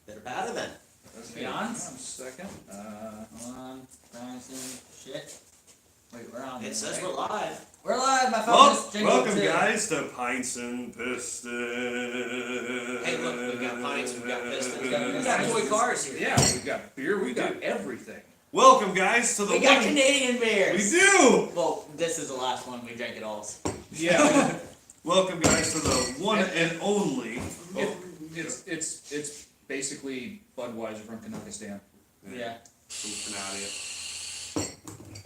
They're better then. Okay, Beyond? second. Hold on, bouncing shit. Wait, we're on. It says right? we're live. We're live. My phone is jingled Welcome, too. guys, to Pints and Pistons. Hey, look, we've got Pints, we've got Pistons, We got we've got toy cars here. Yeah, we've got beer, we've got everything. Welcome, guys, to the We got Canadian beers. We do. Well, this is the last one. We drank it all. Yeah, Welcome, guys, to the one and only. it's basically Budweiser from Kazakhstan. Yeah. From Canada.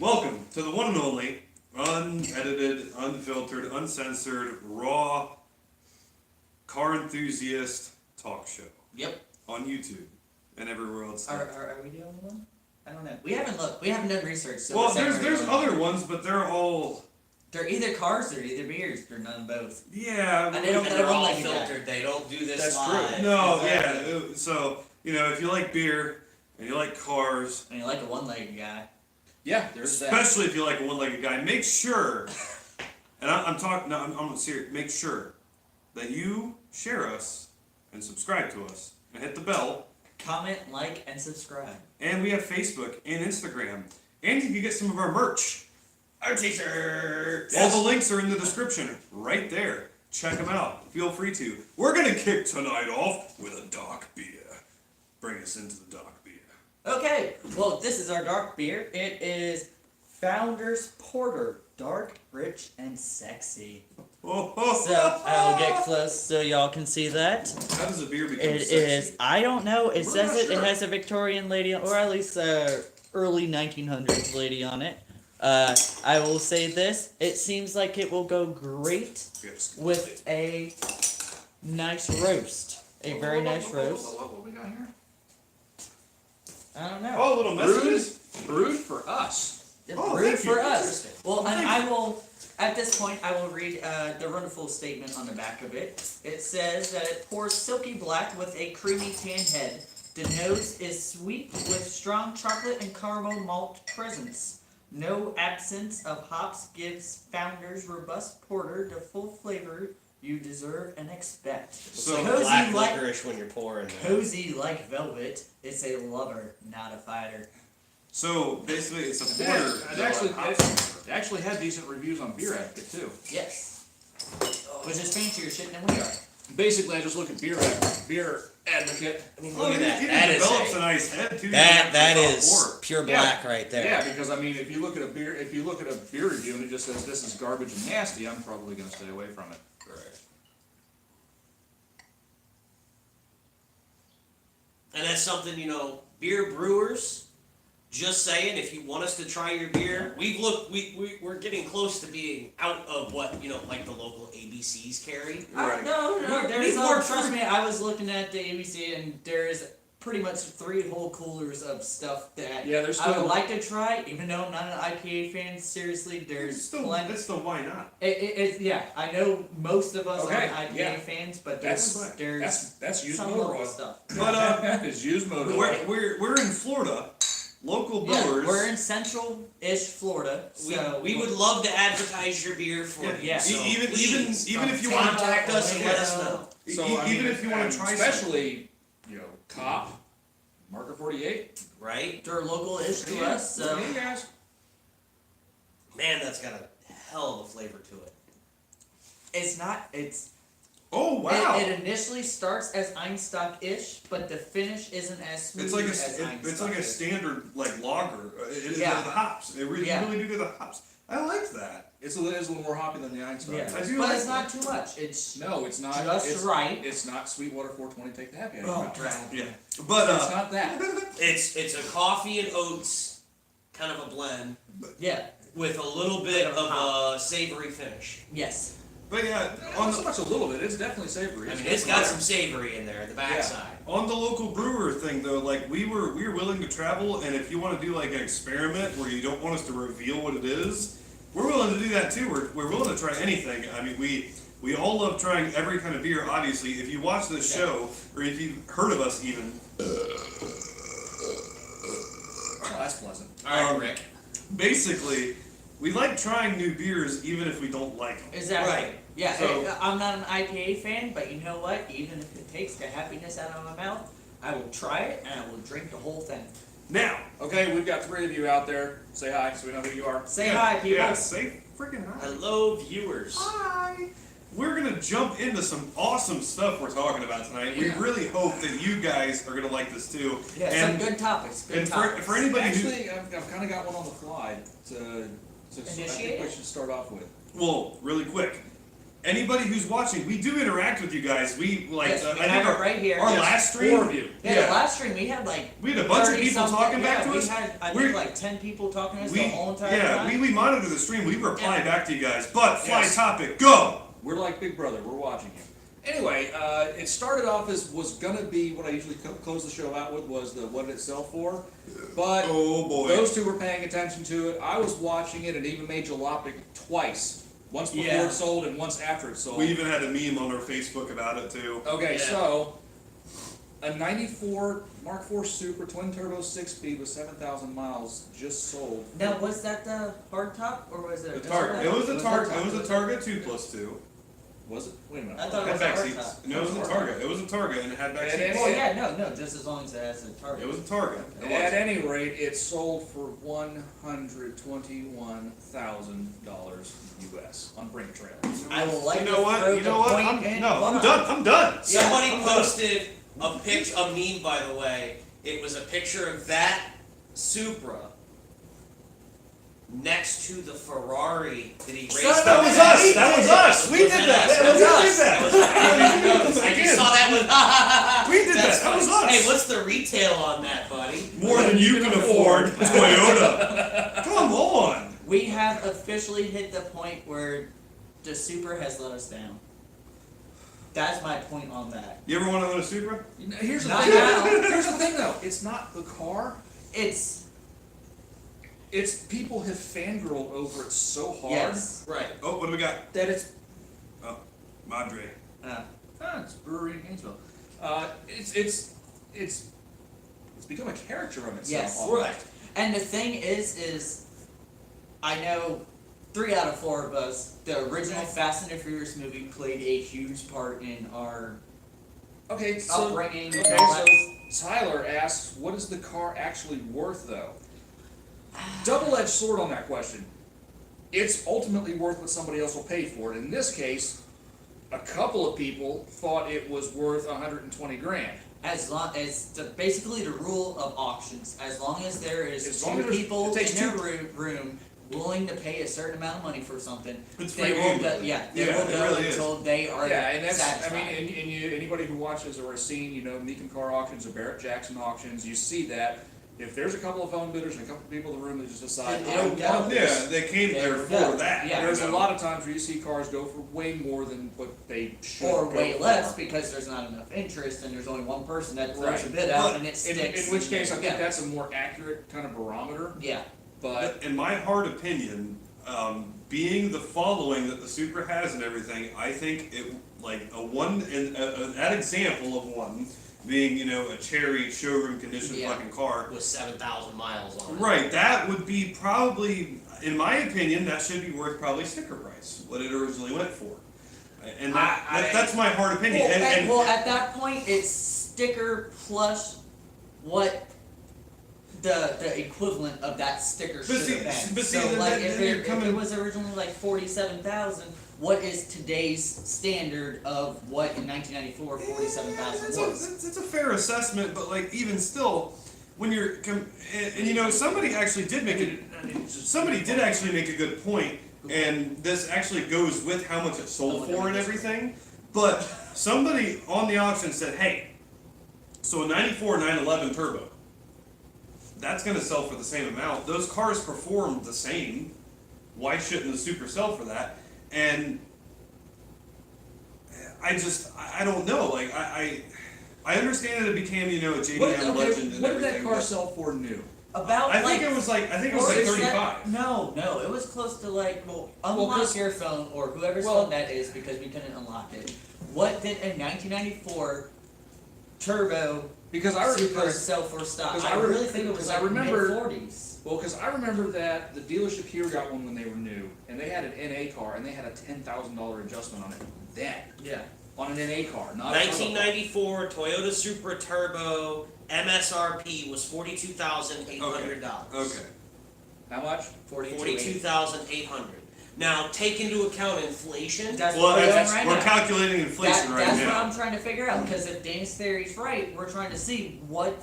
Welcome to the one and only, unedited, unfiltered, uncensored, raw car enthusiast talk show Yep. on YouTube and everywhere else. Are we the only one? I don't know. We haven't looked. We haven't done research. So Well, we're saying there's we're the only other one. ones, but they're all They're either cars, they're either beers, they're none of both. yeah. And they don't And let they're one all like that. filtered. They don't do this That's live. true. No, Exactly. yeah. So, if you like beer and you like cars, And you like a one-legged guy. Yeah, there's that. especially if you like a one-legged guy, make sure, and I'm talking, no, I'm serious, make sure that you share us and subscribe to us and hit the bell. Comment, like, and subscribe. And we have Facebook and Instagram. And you can get some of our merch. Our t-shirts. All the links are in the description right there. Check them out. Feel free to. We're going to kick tonight off with a dark beer. Bring us into the dark beer. Okay, well, this is our dark beer. It is Founders Porter. Dark, rich, and sexy. Oh, oh, So, I'll get close so y'all can see that. How does a beer become It sexy? is, I don't know, it We're says not it sure. has a Victorian lady, or at least a early 1900s lady on it. I will say this, it seems like it will go great Yes. with a nice roast. A very nice roast. What we got here? I don't know. Oh, little messages? Brewed for us. It's Oh, brewed thank you. for us. Interesting. Well, and Thank I will, at this point, I will read the wonderful statement on the back of it. It says that it pours silky black with a creamy tan head. The nose is sweet with strong chocolate and caramel malt presence. No absence of hops gives Founders robust porter the full flavor you deserve and expect. It's So like cozy black like- licorice when you're pouring that. Cozy like velvet, it's a lover, not a fighter. So, basically, it's a It porter. actually had decent reviews on Beer Advocate too. Yes. Which is fancier shit than we are. Basically, I just look at Beer Advocate. I mean, Well, look at that. it That is develops a nice head, too. that You is pour. pure Yeah. black right there. Yeah, because I mean, if you look at a beer review and it just says this is garbage and nasty, I'm probably going to stay away from it. Correct. And that's something, beer brewers, just saying, if you want us to try your beer, we're getting close to being out of what, like the local ABCs carry. Right. No, there's We've worked trust through- me, I was looking at the ABC and there's pretty much 3 whole coolers of stuff that Yeah, there's I would still- like to try, even though I'm not an IPA fan. Seriously, there's plenty. That's still why not? Yeah, I know most of us Okay, aren't IPA yeah. fans, but That's there's used some motor local oil. stuff. But, That is used motor oil. we're in Florida. Local Yeah, brewers. we're in central-ish Florida, so we would love to advertise your beer for you. Yeah. So even please, if you want to contact us and let us know. So, even I mean, if you want and to try especially, Cop, Marker 48. Right? they're local-ish to Yeah, us, so hey guys. Man, that's got a hell of a flavor to it. it's Oh wow! It initially starts as Einstock-ish, but the finish isn't as smooth it's like as it's like a Einstock-ish. standard lager. It is Yeah. the hops. It really, Yeah. really do the hops. I like that. It's a little more hoppy than the Einstein. Yeah, I do but like it's not that. too much. It's No, it's not. just it's, right. It's not Sweetwater 420 Take the Happy. Oh, Hour. crap. Yeah, but It's not that. It's a coffee and oats kind of a blend Yeah. with a little bit of a savory finish. Yes. but yeah, Not so much a little bit. It's definitely savory. I mean, it's got some savory in there, the backside. on the local brewer thing though, like we were willing to travel, and if you want to do like an experiment where you don't want us to reveal what it is, we're willing to do that too. We're willing to try anything. I mean, we all love trying every kind of beer. Obviously, if you watch this show or if you've heard of us even. Oh, that's pleasant. All right, Rick. Basically, we like trying new beers even if we don't like them. Exactly. Right. Yeah, So- I'm not an IPA fan, but you know what? Even if it takes the happiness out of my mouth, I will try it and I will drink the whole thing. Now, okay, we've got 3 of you out there. Say hi so we know who you are. Say Yeah, hi, people. Yeah, say freaking hi. Hello, viewers. Hi. We're gonna jump into some awesome stuff we're talking about tonight. We Yeah. really hope that you guys are gonna like this too. Yeah, and some good topics. Good and topics. for anybody who, Actually, I've kind of got one on the fly to I think Initiate we it? should start off with. well, really quick, anybody who's watching, we do interact with you guys. We like, Yes, we I think have it our, right here. our Yes. last stream. 4 of you. Yeah, the last stream we had like We had a bunch of 30 people something- talking back yeah, to we us. had I We're- think like 10 people talking to us We, the whole entire yeah, time. we monitor the stream. We reply Yeah. back to you guys. But fly Yes. topic, go. We're like Big Brother. We're watching you. Anyway, it started off as was gonna be what I usually close the show out with was the what did it sell for, but Oh boy. those two were paying attention to it. I was watching it and even made jalopnik twice, once before Yeah. it sold and once after it sold. We even had a meme on our Facebook about it too. Okay, Yeah. so a '94 Mark IV Super twin turbo 6-speed with 7,000 miles just sold. Now was that the hard top or was it The Target. It was a hard Target. It was a Target 2+2. Was it? Wait a minute. I thought it Had was a back hard seats. top. No, it was a Target. It was a Target and it had back And seats. Well, yeah, no, just as long as it has a target. It was a Target. It was. At any rate, it sold for $121,000 US on Brink Trailers. I will like You know what? throw You the know what? point I'm in done. one. I'm done. Somebody Yeah. posted a meme, by the way. It was a picture of that Supra next to the Ferrari that he raced. Son That of was a- us. That was us. We did that. That was We us. did that. That was us. I just Again. saw that one. We did That's that. That was funny. us. Hey, what's the retail on that, buddy? More than you can afford, Toyota. Come on. We have officially hit the point where the Super has let us down. That's my point on that. You ever want to own a Supra? Here's the Not thing. now. Here's the thing, though. It's not the car. It's It's people have fangirled over it so hard yes. Right. Oh, what do we got? that it's Madre. it's brewery in Gainesville. It's become a character of itself. Yes. almost. Right. And the thing is I know 3 out of 4 of us, the original Fast and the Furious movie played a huge part in our Okay, so upbringing. okay, and all that. so Tyler asks, what is the car actually worth, though? Double-edged sword on that question. It's ultimately worth what somebody else will pay for it. In this case, a couple of people thought it was worth 120 grand. As long as basically the rule of auctions, as long as there is As long 2 as there's- people it takes in their two- room willing to pay a certain amount of money for something, It's they free will game. go, they Yeah, will it go really is. until they are Yeah, and that's, satisfied. I mean, and you, anybody who watches or has seen, Meekum Car Auctions or Barrett Jackson Auctions, you see that if there's a couple of phone bidders and a couple of people in the room that just decide, They I don't want go. this. Yeah, they came there for Yeah. that. Yeah. There's you a know? lot of times where you see cars go for way more than what they should or go way for. less because there's not enough interest and there's only one person that throws Right. a bid out But and it In, sticks. in which case, I think yeah. that's a more accurate kind of barometer, Yeah. but In my hard opinion, being the following that the Supra has and everything, I think it like that example of one being a cherry showroom condition Yeah. fucking car. With 7,000 miles on it. Right, that would be probably, in my opinion, that should be worth probably sticker price, what it originally went for. And that's my hard opinion. Well, and well, at that point, it's sticker plus what the equivalent of that sticker But should see- have been. but see, So, then- like, then if you're it coming- was originally like 47,000, what is today's standard of what in 1994 47,000 was? It's a fair assessment, but like even still, when you're somebody actually did make it. Somebody did actually make a good point, and this actually goes with how much it sold for and everything. But somebody on the auction said, "Hey, so a '94 911 turbo, that's going to sell for the same amount. Those cars perform the same. Why shouldn't the Super sell for that?" And I don't know. Like I understand that it became a JDM legend and what did that everything. car but sell for new? About I like think it was like or is 35. that- no, it was close to like unlock 'cause- your phone or whoever's well- phone that is because we couldn't unlock it. What did a 1994 turbo Because I super remember, self-or stock. because I I re- really think it was because like I remember- mid-40s. well, because I remember that the dealership here got one when they were new, and they had an NA car, and they had a $10,000 adjustment on it then, Yeah. on an NA car, not a turbo car. 1994 Toyota Supra Turbo MSRP was $42,800. Okay. How much? 42,800. Now take into account inflation. That's Well, what we're doing that's, right we're now. calculating inflation right That's now. what I'm trying to figure out, because if Dane's theory's right, we're trying to see what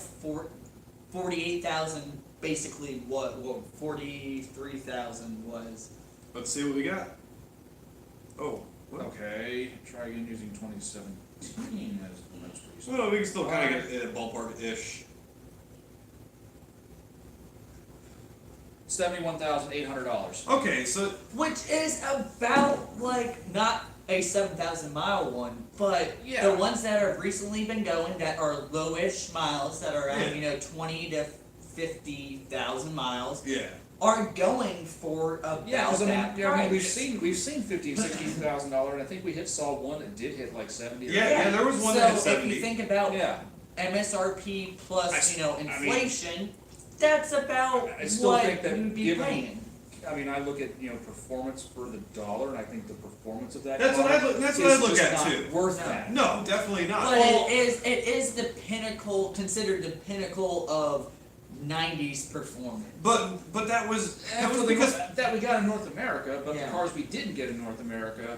48,000, basically what 43,000 was. Let's see what we got. Oh, well, Okay, try again using 2017 as the most recent. well, we can still kind of get a ballpark-ish. $71,800. Okay, so Which is about, like, not a 7,000 mile one, but Yeah. the ones that have recently been going that are lowish miles, that are at, Yeah. 20 to 50,000 miles, yeah. are going for about Yeah, because that price. we've seen $50,000 and $60,000, and I think saw one that did hit like 70. Or Yeah, there was one so that hit if 70. you think about Yeah. MSRP plus, I mean- inflation, that's about I still what think that you'd be given- paying. I mean, I look at performance for the dollar, and I think the performance of that. That's what car I look- that's is what I look just at, not too. Worth No. that. No, definitely not. But Well, it is the pinnacle, considered the pinnacle of 90s performance. but that was For the because that we got in North America, but Yeah. the cars we didn't get in North America.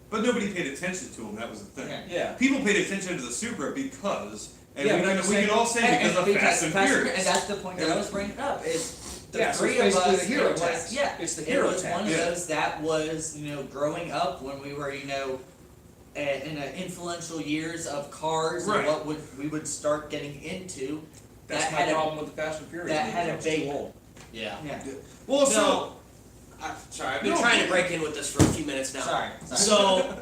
but nobody paid attention to them. That was the thing. Yeah. Yeah. People paid attention to the Supra because, and Yeah, we but I'm can saying- all say because of Fast and Furious. and that's the point that I was bringing up, is the Yeah, so three it's of basically us, the hero it was, tax. yeah, It's the it hero was tax. one of Yeah. those that was, growing up when we were, in the influential years of cars Right. and what we would start getting into. That's that my had problem with the Fast and Furious. that movie. had a It's big- too old. Yeah. Yeah. Well, so No, sorry, I've been No, trying to please. break in with this for a few minutes now. Sorry. So,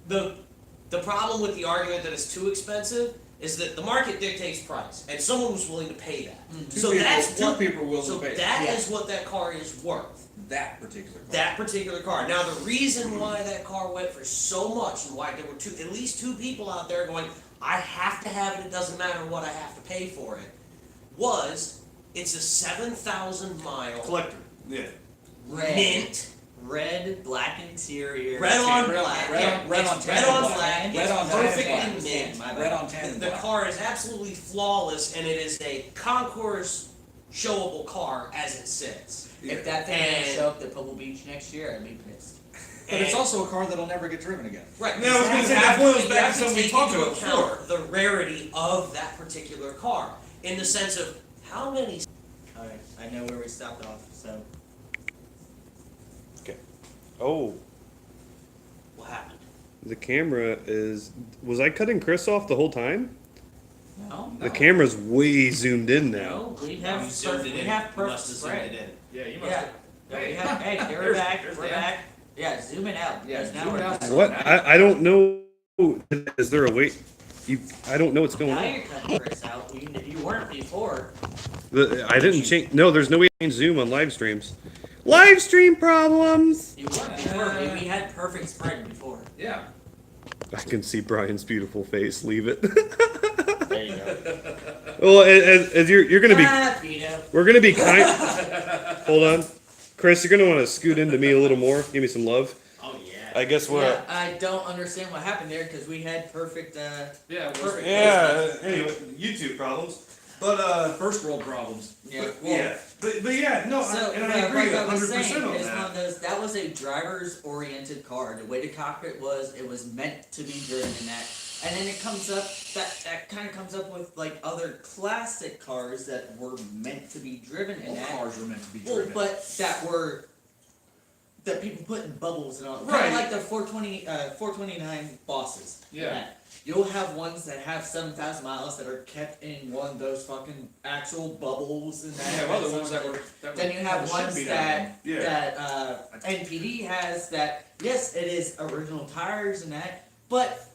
the problem with the argument that it's too expensive is that the market dictates price, and someone was willing to pay that. Mhm. So that's two what. people will So pay that Yeah. is what that car is worth. that particular car. That particular car. Now, the reason why that car went for so much, and why there were at least two people out there going, "I have to have it. It doesn't matter what I have to pay for it," was it's a 7,000 mile collector. Yeah. mint. Red, black interior. Red on Red- black. red on- yeah, red on it's tan red on black. black. Red It's on tan perfect black. and mint. My bad. Red on tan and The black. car is absolutely flawless, and it is a concourse showable car as it sits. If that thing And- didn't show up at Pebble Beach next year, I'd be pissed. But it's And- also a car that'll never get driven again. right. Yeah, I was gonna you say, have that boils to- back you have to something we take talked into about account the rarity of that particular car, in the sense of how many. Alright, I know where we stopped off, so. Oh, What happened? the camera is. Was I cutting Chris off the whole time? No? The camera's way zoomed in now. No, we You have zoomed perfect, it we in. have You perfect must have zoomed spread. it in. Yeah, you Yeah. Hey, We have, hey, we're There's- back, there's we're Dan. back. Yeah, zoom it out. Yeah, because now zoom it we're out. back. What? I don't know. Is there a way? I don't know what's going Now on. you're cutting Chris out. You weren't before. I didn't change. No, there's no way to change Zoom on live streams. Live stream problems. You weren't before. We had perfect spread before. Yeah. I can see Brian's beautiful face. Leave it. There you go. Well, as you're gonna be, Vito. we're gonna be kind. Hold on, Chris. You're gonna want to scoot into me a little more. Give me some love. Oh yeah. I guess we're. Yeah, I don't understand what happened there because we had perfect. Yeah. Perfect. Yeah. Anyway, YouTube problems. But First world problems. Yeah. but, Well, yeah. But yeah. No. So, and I agree like I was 100% saying, on it's one of that. those. That was a driver's-oriented car. The way the cockpit was, it was meant to be driven in that. And then it comes up. That kind of comes up with like other classic cars that were meant to be driven in All that. cars were meant to be Well, driven. but that people put in bubbles and all. Kind Right. of like the 429 bosses. Yeah. You'll have ones that have 7,000 miles that are kept in one of those fucking actual bubbles and You that. have other ones that were. Then you have that ones should be that Yeah. NPD has that. Yes, it is original tires and that, but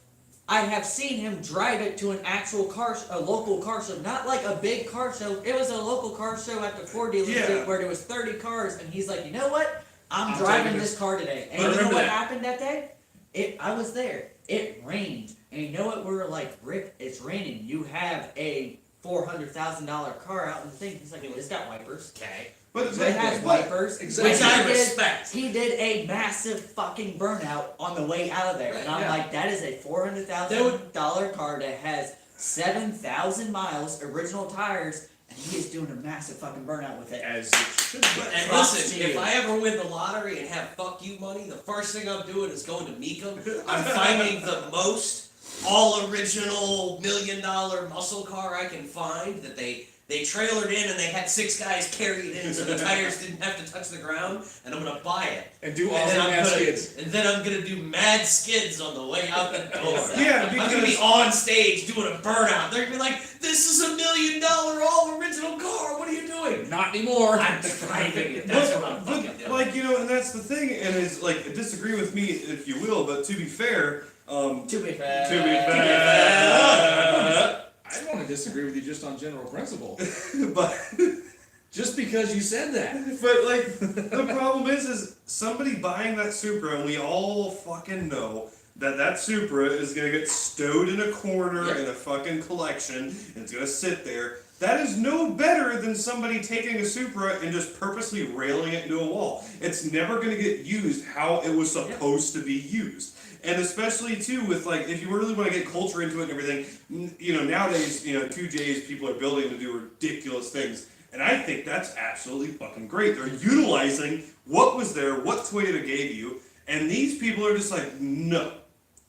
I have seen him drive it to an actual a local car show, not like a big car show. It was a local car show at the Ford dealership Yeah. where there was 30 cars, and he's like, you know what? I'm I'm driving taking this car today. And I you know remember what that. happened that day? I was there. It rained, And you know what? We're like, Rick, it's raining. You have a $400,000 car out in the thing. He's like, it's got wipers. Okay. But It has wipers. Exactly. Which I respect. He did a massive fucking burnout on the way out of there. And I'm Yeah. like, that is a $400,000 car that has 7,000 miles, original tires, and he is doing a massive fucking burnout with it. As it should be. And Props listen, to if you. I ever win the lottery and have fuck you money, the first thing I'm doing is going to Meekum. I'm finding the most all original $1 million muscle car I can find that they trailered in and they had 6 guys carry it in so the tires didn't have to touch the ground, and I'm gonna buy it. And do And awesome then, ass skids. and then I'm gonna do mad skids on the way out the door. Yeah, I'm gonna be because- on stage doing a burnout. They're gonna be like, "This is $1 million all original car. What are you doing?" Not anymore. I'm driving it. That's what I'm fucking doing. Like, you know, and that's the thing, and it's like, disagree with me if you will, but to be fair, To be fair. I don't want to disagree with you just on general principle. but Just because you said that. but like the problem is somebody buying that Supra, and we all fucking know that Supra is gonna get stowed in a corner in a fucking collection, and it's gonna sit there. That is no better than somebody taking a Supra and just purposely railing it into a wall. It's never gonna get used how it was supposed to be used. And especially too with like, if you really want to get culture into it and everything, you know, nowadays, you know, 2Js, people are building to do ridiculous things. And I think that's absolutely fucking great. They're utilizing what was there, what Toyota gave you, and these people are just like, no,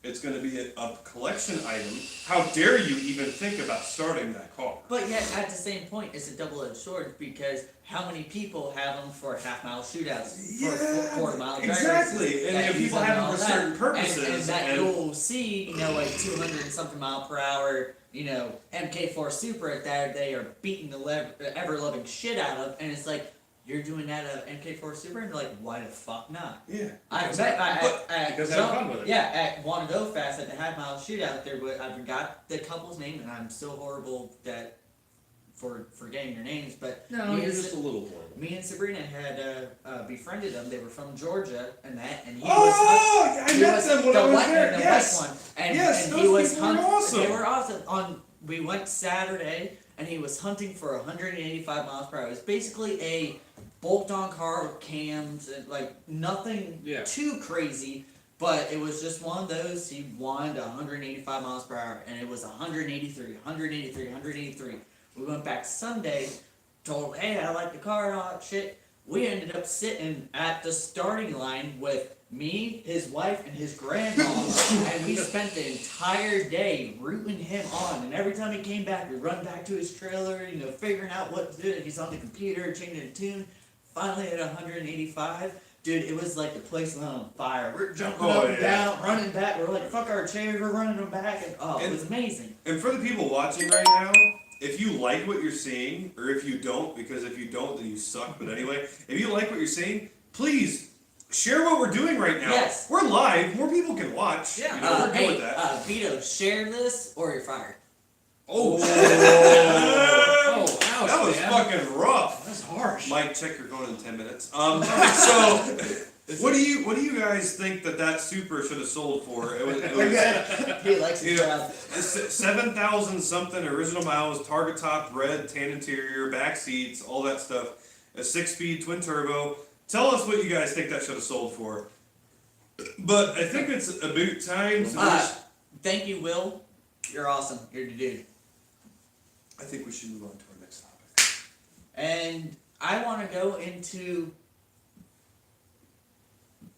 it's going to be a collection item. How dare you even think about starting that car? But yet, at the same point, it's a double-edged sword because how many people have them for half-mile shootouts, for quarter-mile drag exactly. races, And that you know, use people them have and them all for that. certain purposes. And that you'll see, you know, like 200 and something mile per hour, you know, MK4 Supra that they are beating the ever-loving shit out of, and it's like, you're doing that at MK4 Supra, and they're like, why the fuck not? Yeah. I Because bet because have fun with it. Yeah, at Wanna Go Fast at the half mile shootout there, but I forgot the couple's name, and I'm so horrible that for forgetting their names. But No, me you're and just a little horrible. me and Sabrina had befriended them. They were from Georgia, and he Oh, I he met was them when the I was west, there. the Yes. west one, and, Yes, and those he was people were awesome. They were awesome. We went Saturday, and he was hunting for 185 miles per hour. It was basically a bolted-on car with cams and like nothing Yeah. too crazy, but it was just one of those. He wanted 185 miles per hour, and it was 183. We went back Sunday, told him, hey, I like the car and all that shit. We ended up sitting at the starting line with me, his wife, and his grandma, and we spent the entire day rooting him on. And every time he came back, we'd run back to his trailer, you know, figuring out what to do. He's on the computer, changing the tune. Finally at 185, dude, it was like the place went on fire. We're jumping up and down, running back. We're like, fuck our chairs, we're running them back, and it was amazing. And for the people watching right now, if you like what you're seeing, or if you don't, because if you don't, then you suck. But anyway, if you like what you're seeing, please share what we're doing right now. Yes. We're live. More people can watch. Yeah, You know, we're good with hey, that. Vito, share this or you're fired. Oh, Oh, ouch, that was man. fucking rough. That's harsh. Mike, check your phone in 10 minutes. So, what do you guys think that Supra should have sold for? It was He likes his You know, job. 7,000 something original miles, target top, red, tan interior, back seats, all that stuff. A 6-speed twin turbo. Tell us what you guys think that should have sold for. But I think it's about time to. Thank you, Will. You're awesome. You're the dude. I think we should move on to our next topic. And I want to go into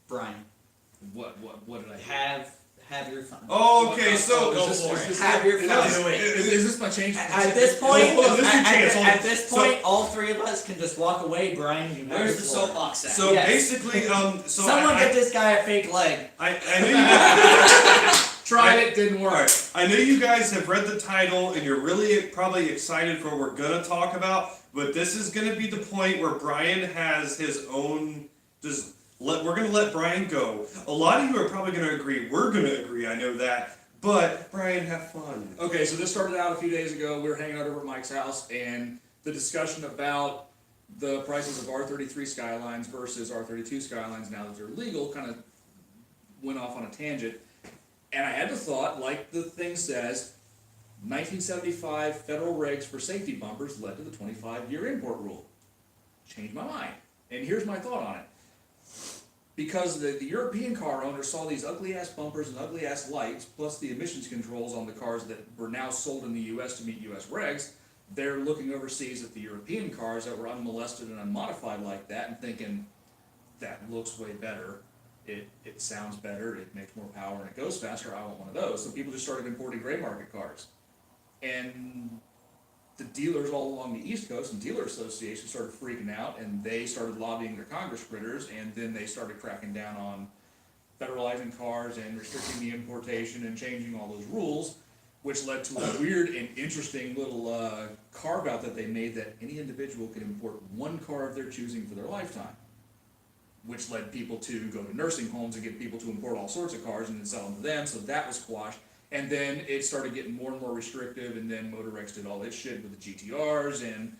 Brian. What did I Have your fun. Oh, okay, so Go is for this, it. is this, Have your is fun. this- is this my change? At this point, Hold on, this is your chance, hold on. at this So- point, all three of us can just walk away. Brian, you have Where's the the floor. soapbox at? So Yes. basically, so Someone I get this guy a fake leg. know you. Tried it, didn't work. Alright, I know you guys have read the title and you're really probably excited for what we're gonna talk about, but this is gonna be the point where Brian has his own. We're gonna let Brian go. A lot of you are probably gonna agree. We're gonna agree. I know that. But Brian, have fun. Okay, so this started out a few days ago. We were hanging out over at Mike's house, and the discussion about the prices of R33 Skylines versus R32 Skylines now that they're legal kind of went off on a tangent. And I had the thought, like the thing says, 1975 federal regs for safety bumpers led to the 25-year import rule. Changed my mind. And here's my thought on it. Because the European car owners saw these ugly-ass bumpers and ugly-ass lights, plus the emissions controls on the cars that were now sold in the U.S. to meet U.S. regs, they're looking overseas at the European cars that were unmolested and unmodified like that and thinking, that looks way better. It sounds better, it makes more power, and it goes faster. I want one of those. So people just started importing gray market cars. And the dealers all along the East Coast and dealer associations started freaking out, and they started lobbying their Congress critters, and then they started cracking down on federalizing cars and restricting the importation and changing all those rules, which led to a weird and interesting little carve-out that they made that any individual could import one car of their choosing for their lifetime, which led people to go to nursing homes and get people to import all sorts of cars and then sell them to them, so that was quashed. And then it started getting more and more restrictive, and then Motor X did all its shit with the GTRs, and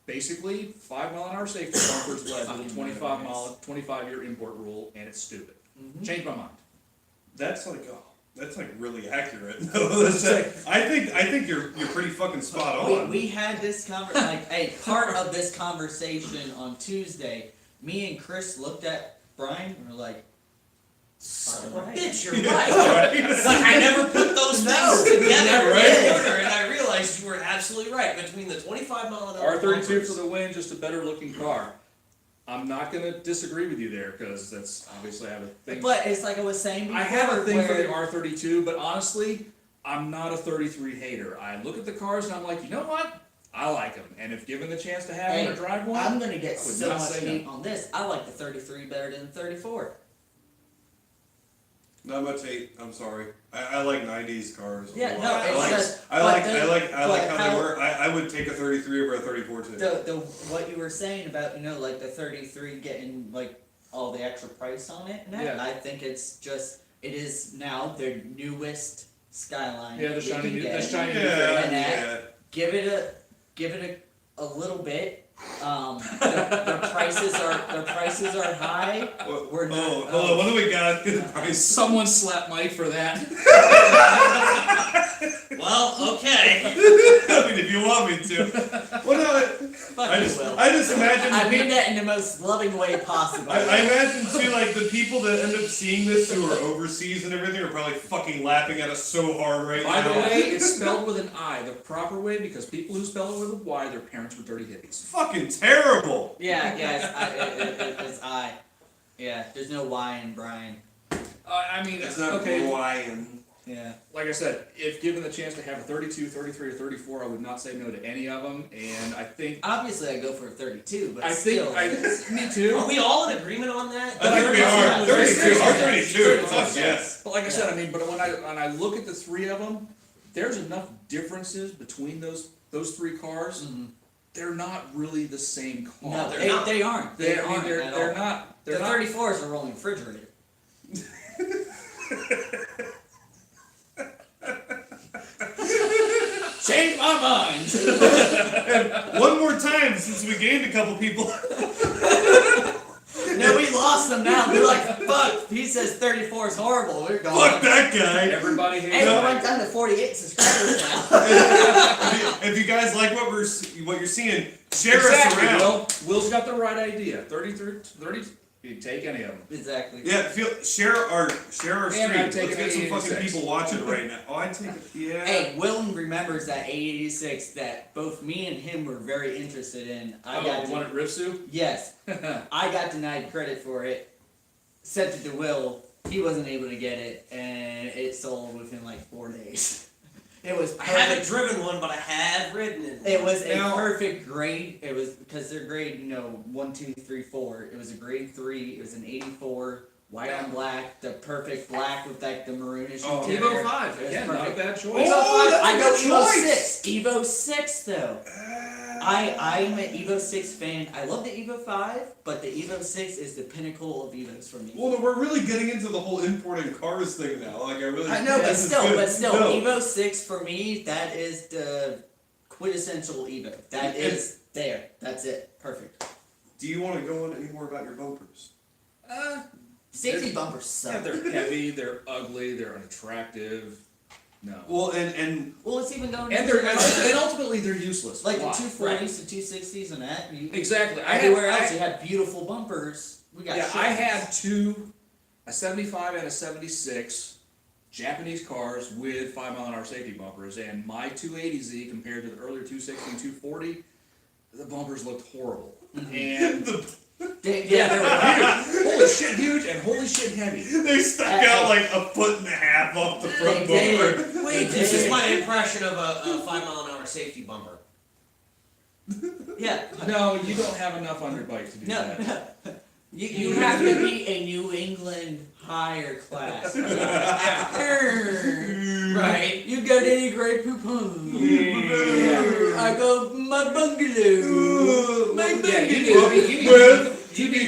basically 5-mile-an-hour safety bumpers led to the 25-year import rule, and it's stupid. Changed my mind. That's like really accurate. I think you're pretty fucking spot on. We had this part of this conversation on Tuesday. Me and Chris looked at Brian and were like, Right. Bitch, you're right. Like, I never put those things together in order, and I realized you were absolutely right. Between the 25-mile-an-hour R32 for the win, just a better looking car. I'm not going to disagree with you there, because that's obviously I have a thing. But it's like I was saying before. I have a thing for the R32, but honestly, I'm not a 33 hater. I look at the cars and I'm like, you know what? I like them. And if given the chance to have one or drive one, I'm going to get I would so not much say hate no. on this. I like the 33 better than the 34. Not much hate. I'm sorry. I like '90s cars. Yeah, a no, lot. it's just. I like how they work. I would take a 33 over a 34 too. What you were saying about like the 33 getting like all the extra price on it, and that, Yeah. I think it is now their newest Skyline. Yeah, the you shiny can new, get. the shiny new Yeah, And that- yeah. Give it a little bit. Their prices are high. We're not. Hold on. What do we got? Price. Someone slap Mike for that. Well, okay. I mean, if you want me to. Well, no, Fuck I you, just, Will. I just imagine. I mean that in the most loving way possible. I imagine too, like the people that end up seeing this who are overseas and everything are probably fucking laughing at us so hard right By now. the way, it's spelled with an I, the proper way, because people who spell it with a Y, their parents were dirty hippies. It's fucking terrible. Yeah, guys, it's I. Yeah, there's no Y in Brian. I mean, It's not okay. Ryan. Yeah. Like I said, if given the chance to have a 32, 33, or 34, I would not say no to any of them. And I think, Obviously, I go for a 32, but me Are too. we all in agreement on that? I think we are. 32. Our 32. Fuck yes. But like I said, I mean, but when I look at the three of them, there's enough differences between those three cars. Mhm. They're not really the same car. No, they're not. they aren't. They I mean, aren't they're at they're all. not. The They're not. 34s are rolling refrigerator. Change my mind. One more time since we gained a couple people. No, we lost them now. They're like, fuck. He says 34 is horrible. We're gone. Fuck that guy. Everybody hates Hey, we it. went down to 48 subscribers now. If you guys like what you're seeing, share us Exactly, around. Will. Will's got the right idea. 30, you can take any of them. Exactly. Yeah, share our stream. And I'd Let's take get an some 86. fucking people watching right now. Oh, I'd take it. Yeah. Hey, Will remembers that 886 that both me and him were very interested in. The one at Rivsu? Yes, I got denied credit for it. Sent it to Will. He wasn't able to get it, and it sold within like 4 days. It was I perfect. haven't driven one, but I have ridden it. It was a Now- perfect grade. It was because they're grade, 1, 2, 3, 4. It was a grade 3. It was an 84, white on black, the perfect black with like the maroonish Oh, interior. Evo 5. It was Again, not a perfect. bad choice. Oh, that's I a go good Evo choice. 6. Evo 6 though. I'm an Evo 6 fan. I love the Evo 5, but the Evo 6 is the pinnacle of Evos for me. Well, we're really getting into the whole importing cars thing now. Like, I really. I know, but this is still, good. No. Evo 6 for me, that is the quintessential Evo. That is there. That's it. Perfect. Do you want to go on any more about your bumpers? Safety bumpers Yeah, suck. they're heavy, they're ugly, they're unattractive. No. Well, and Well, it's even going And ultimately they're useless. like the Why? 240s to 260s and that. Exactly. Everywhere else, you had beautiful bumpers. We got. Yeah, shit. I had a 75 and a 76 Japanese cars with 5 mile-an-hour safety bumpers, and my 280Z compared to the earlier 260 and 240, the bumpers looked horrible. And Yeah, they were huge. Holy shit, huge, and holy shit, heavy. they stuck out like a foot and a half off the front They bumper. did. Wait, this is my impression of a 5 mile an hour safety bumper. Yeah. No, you don't have enough underbite to do No, that. no. You have to be a New England higher class. Right. You got any great poupon? Yeah. I go my bungalow. My Yeah, bungalow. you need to be To be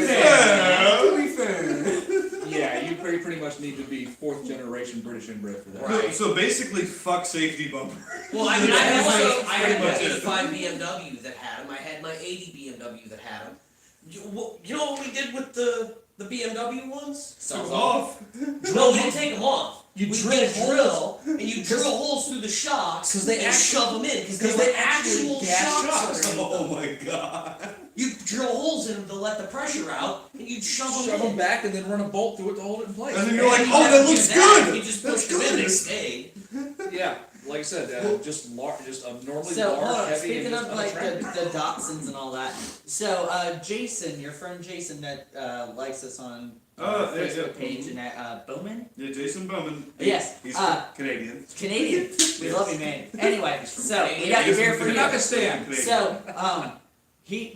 fair. yeah, you pretty much need to be 4th generation British inbred for that. Right. So basically, fuck safety bumper. Well, I mean, I had Also, my, I had my pretty much 85 BMW that had them. I had my 80 BMW that had them. You know what we did with the BMW ones? Took off. No, we didn't take them off. You we drill get a drill, holes. and you drill holes through the shocks 'Cause they and actually- shove them in because because they they were actually actual gas shocks. shocks. Oh my god. You drill holes in them to let the pressure out, and you shove them Shove in. them back and then run a bolt through it to hold it in place. And then you're like, And you oh, never that do looks that. good. You just That's push them in, they good. stay. Yeah, like I said, just abnormally So, large, hold on, heavy, speaking and of just like the unattractive. Datsuns and all that. So, Jason, your friend Jason that likes us on Yeah, Facebook yeah. page and that Bowman? Yeah, Jason Bowman. Yes, He's Canadian. Canadian. We love you, man. Anyway, so we got Canadian. your beer for you. Kazakhstan. Canadian. So,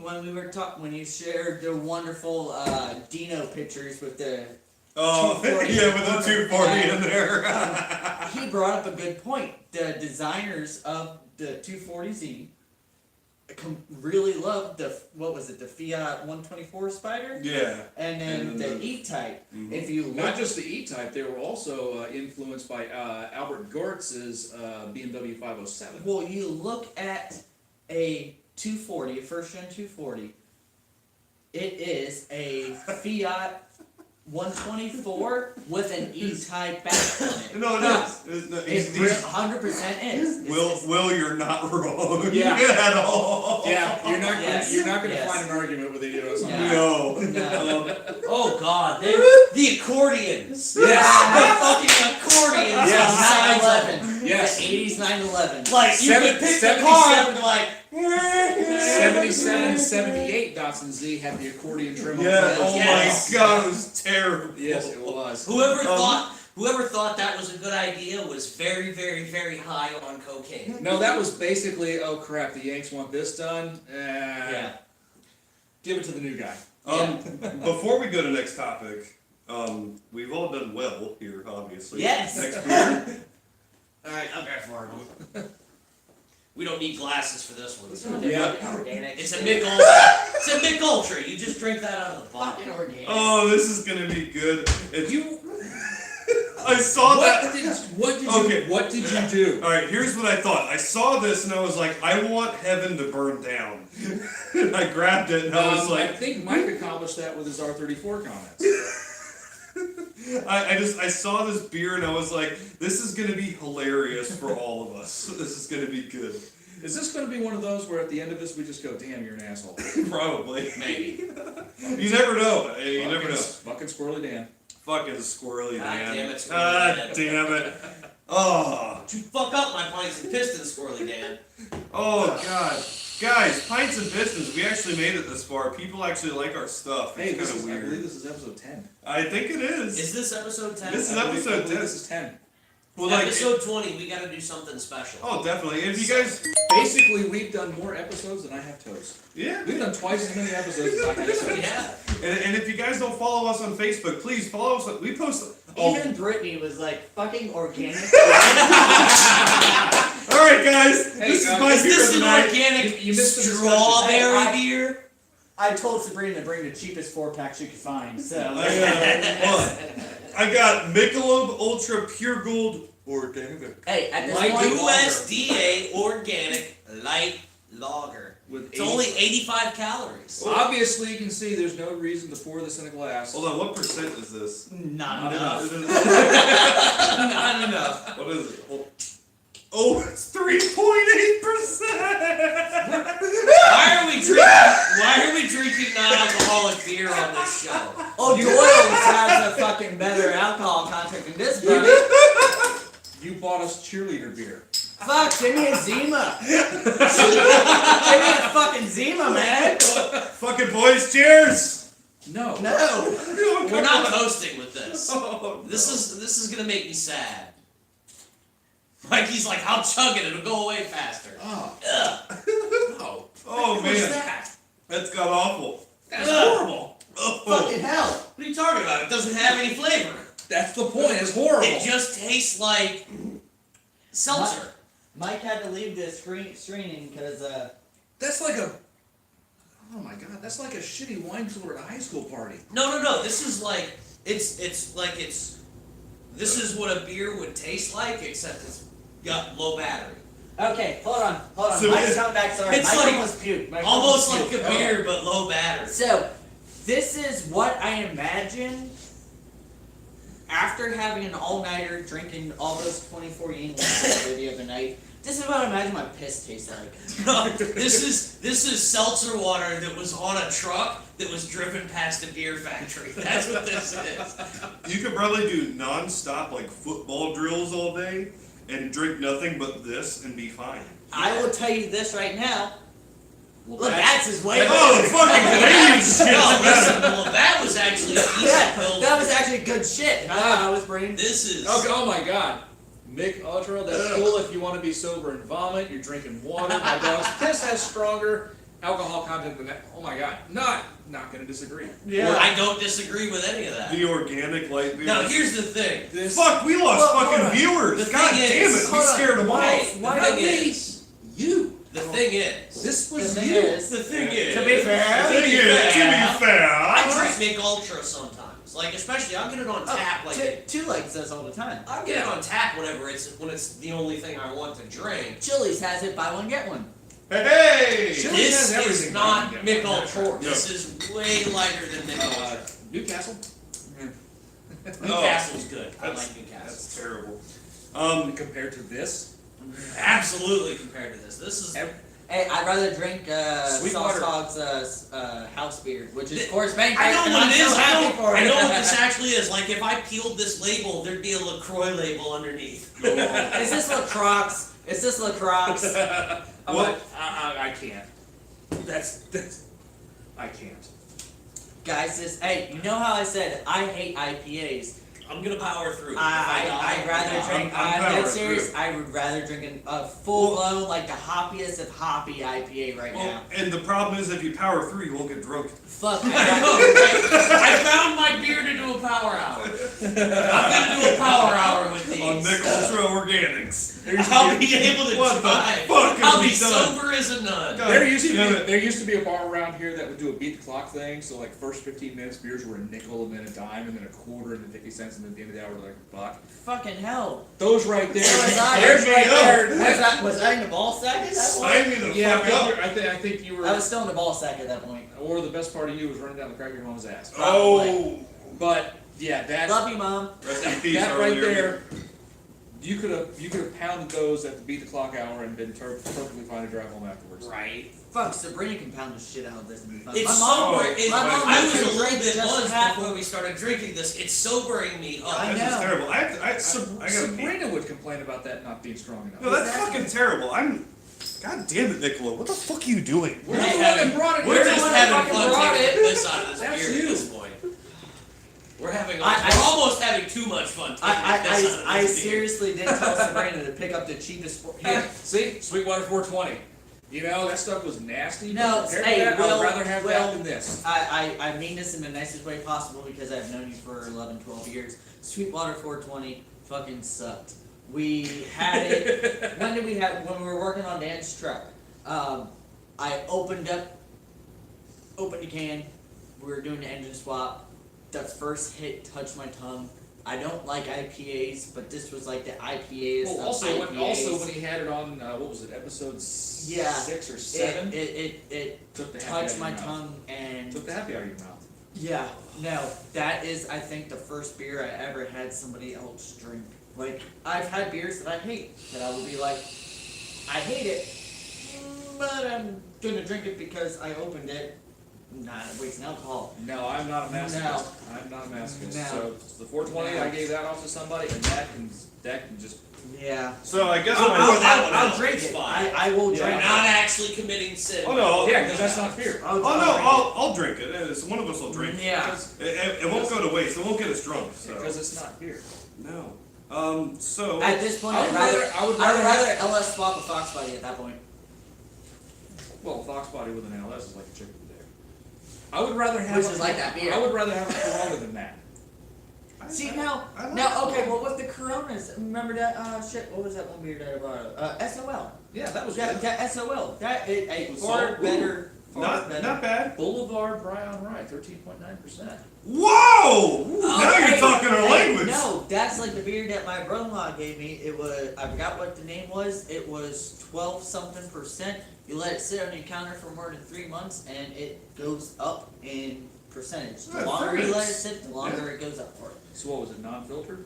when we were talking, when you shared the wonderful Dino pictures with the, Oh, 240 yeah, with the 240 in there. he brought up a good point. The designers of the 240Z really loved the, what was it, the Fiat 124 Spider? Yeah. And then And the then E-Type. Mhm. If you Not look, just the E-Type, they were also influenced by Albert Gortz's BMW 507. well, you look at a 240, a first-gen 240, it is a Fiat 124 with an E-Type back on it. No, it is. It's, no, It he's, 100% is. Will, you're not wrong. Yeah. At all. Yeah, you're not Yes, you're not going to yes. find an argument with any of us on Yeah. that. No. No. Oh God, the accordions. Yes. The fucking accordions. Yes. on sides of it. 911. Yes. The 80s 911. Like you could pick the car up and be like. 77, 78 Datsun Z had the accordion trim on Yeah. the Oh Yes. my god, it was terrible. Yes, it was. Whoever thought that was a good idea was very, very, very high on cocaine. No, that was basically, oh crap, the Yanks want this done. Yeah. Give it to the new guy. Before we go to next topic, we've all done well here, obviously. Yes. Next beer. Alright, I'm back for it. We don't need glasses for this one. Yeah. It's a Mick Ultra. It's a Mick Ultra. You just drink that out of the bottle. Fucking organic. Oh, this is gonna be good. I saw that. What did you do? All right, here's what I thought. I saw this and I was like, I want heaven to burn down. And I grabbed it and I was I like, think Mike accomplished that with his R34 comments. I saw this beer and I was like, this is gonna be hilarious for all of us. This is gonna be good. Is this going to be one of those where at the end of this we just go, damn, you're an asshole? Probably. Maybe. You never know. You never know. Fucking Squirrely Dan. Fucking squirrely, Ah, man. damn it, Squirrely Ah, Dan. damn it. Oh. You fuck up my Pints and Pistons, Squirrely Dan. Oh god. Guys, Pints and Pistons, we actually made it this far. People actually like our stuff. Hey, It's this kind is, of I weird. believe this is episode 10. I think it is. Is this episode 10? This is I believe episode 10. This is 10. Well, like, episode 20, we gotta do something special. oh, definitely. If you guys, Basically, we've done more episodes than I have toes. yeah. We've done twice as many episodes as I have toes. Yeah. And if you guys don't follow us on Facebook, please follow us. We post. Oh. Even Brittany was like, fucking organic. All right, guys. Hey, this is is my Is beer this an tonight. organic You missed the discussion. strawberry Hey, beer? I told Sabrina to bring the cheapest 4-pack she could find, so. I got Michelob Ultra Pure Gold Organic. Hey, at this Light point, lager. USDA organic light lager. With It's only 85 calories. Obviously, you can see there's no reason to pour this in a glass. Hold on, what percent is this? Not enough. Is it- Not enough. What is it? Oh, it's 3.8%. Why are we drinking non-alcoholic beer on this show? Oh, Doyle's has a fucking better alcohol content than this, buddy. You bought us cheerleader beer. Fuck, give me a Zima. Give me a fucking Zima, man. Fucking boys, cheers. No. No. We're not toasting with this. This is gonna make me sad. Mikey's like, I'll chug it, it'll go away faster. Oh. Ugh. No. Oh What's man, that? that's got awful. That's Ugh. horrible. Oh. Fucking hell. What are you talking about? It doesn't have any flavor. That's the point. It's horrible. It just tastes like seltzer. Mike had to leave the screening because That's like a. Oh my god, that's like a shitty wine cooler at a high school party. No. This is like this is what a beer would taste like, except it's got low battery. Okay, hold on. So Mike's it's- coming back. Sorry, it's Mike like- almost puked. Mike Almost almost like a puked. beer, but low battery. So, this is what I imagine after having an all-nighter, drinking all those 24 Yingling the other night. This is what I imagine my piss tastes like. No, this is seltzer water that was on a truck that was driven past a beer factory. That's what this is. You could probably do non-stop like football drills all day and drink nothing but this and be fine. I will tell you this right now. Well, Look, that's his way. Oh, the fucking ladies! No, listen, well, that was actually a decent Yeah, build. that was actually good shit. I was bringing. This is. Okay, oh my god. Mick Ultra, that's cool if you want to be sober and vomit, you're drinking water. My dog's piss has stronger alcohol content than that. Oh my god. Not gonna disagree. Yeah. I don't disagree with any of that. The organic light beer. Now, here's the thing. This Fuck, we lost Well, hold fucking on. viewers. The God thing damn is- it, we hold on. scared them Why- off. why The don't thing we- is. you. The thing is. This The was thing you. is, The thing is. to be fair, To be fair, I drink Mick Ultra sometimes. Like, especially, I'll get it on tap. Like, Two Legs does all the time. I'll get it on tap whenever when it's the only thing I want to drink. Chili's has it, buy one get one. hey! Chili This has is everything not going on. Mick Yeah, Ultra. of course. This is way lighter than Mick Ultra. Newcastle? Newcastle's good. I That's- like Newcastle. That's terrible. Compared to this? Absolutely compared to this. This is. Hey, I'd rather drink Sweetwater. Sauce Hog's house beer, which is of course I manufactured. know and what I'm it is. so happy for I it. know what this actually is. Like if I peeled this label, there'd be a LaCroix label underneath. Is this LaCroix? Is this LaCroix? I'm What? like, I can't. That's I can't. Guys, hey, you know how I said I hate IPAs? I'm gonna power through. I'd rather drink. I'm I'm dead powering serious. through. I would rather drink a full blown, like the hoppiest of hoppy IPA right Well, now. and the problem is if you power through, you won't get drunk. Fuck. I know, right? I found my beer to do a power hour. I'm gonna do a power hour with these. On Nick Ultra Organics. I'll be able to What the drive. fuck I'll have be we done? sober as a nun. God There used damn it. to be a bar around here that would do a beat the clock thing. So like first 15 minutes beers were a nickel and then a dime and then a quarter and then 50 cents and then at the end of the hour like a buck. Fucking hell. Those right there. Where was I? There's right there. Was I in the ball sack at that point? Sign me the Yeah, fuck up. I think you were. I was still in the ball sack at that point. Or the best part of you was running down the crack of your mom's ass. Oh. But yeah, that Love you, mom. Rest in peace, that right earlier. there. You could have pounded those at the beat the clock hour and been perfectly fine to drive home afterwards. Right. Fuck, Sabrina can pound the shit out of this and be fun. It's My mom- sober. my mom I used was to a little drink bit just buzzed half before of- we started drinking this. It's sobering me up. I This is know. terrible. I gotta pee. Sabrina would complain about that not being strong enough. No, that's fucking terrible. God damn it, Nicola. What the fuck are you doing? We're the one that brought it We're here. just the one that having fucking fun brought taking it. this out of this That's beer you. at this point. We're having. I- we're almost having too much fun taking this out of I this beer. seriously did tell Sabrina to pick up the cheapest. Here, see, Sweetwater 420. You know that stuff was nasty. No, but compared hey, to that, Will, I'd rather have Will. that than this. I mean this in the nicest way possible because I've known you for 11, 12 years. Sweetwater 420 fucking sucked. We had it. When we were working on Dan's truck. I opened the can. We were doing the engine swap. The first hit touched my tongue. I don't like IPAs, but this was like the IPAs. Well, of also IPAs. when he had it on, what was it, episode Yeah. 6 or 7? It Took the happy touched out of my your mouth. tongue and Took the happy out of your mouth. yeah, no, that is I think the first beer I ever had somebody else drink. Like I've had beers that I hate that I would be like, I hate it, but I'm gonna drink it because I opened it. Not wasting alcohol. No, I'm not a masochist. No. I'm not a masochist. No. So the 420, No. I gave that off to somebody, and that can just. Yeah. So I guess I'll my- pour that one I'll out. drink It's it. fine. I will Yeah. drink You're it. not actually committing sin. Oh no! Yeah, because that's not beer. I'll Oh no! drink I'll drink it. One of us will drink. Yeah. Because, It won't go to waste. It won't get us drunk. So because it's not beer. no. So At this point, I would I would rather rather have- LS swap a Fox Buddy at that point. Well, Fox Body with an LS is like a chicken with a dick. I would rather have. Which a- is like that beer. I would rather have a Corona than that. See now, I like now okay. Corona. Well, with the Coronas, remember that shit? What was that one beer that I bought? SOL. Yeah, that was That, good. that SOL. That it a Was far salt? better. Far not better. not bad. Boulevard Rye on Rye, 13.9%. Whoa! Now Okay, you're talking our hey, language. No, that's like the beer that my brother-in-law gave me. It was I forgot what the name was. It was 12 something percent. You let it sit on your counter for more than 3 months, and it goes up in percentage. The Yeah, longer you let it ferments. sit, the longer it goes up for it. So what was it, non-filtered?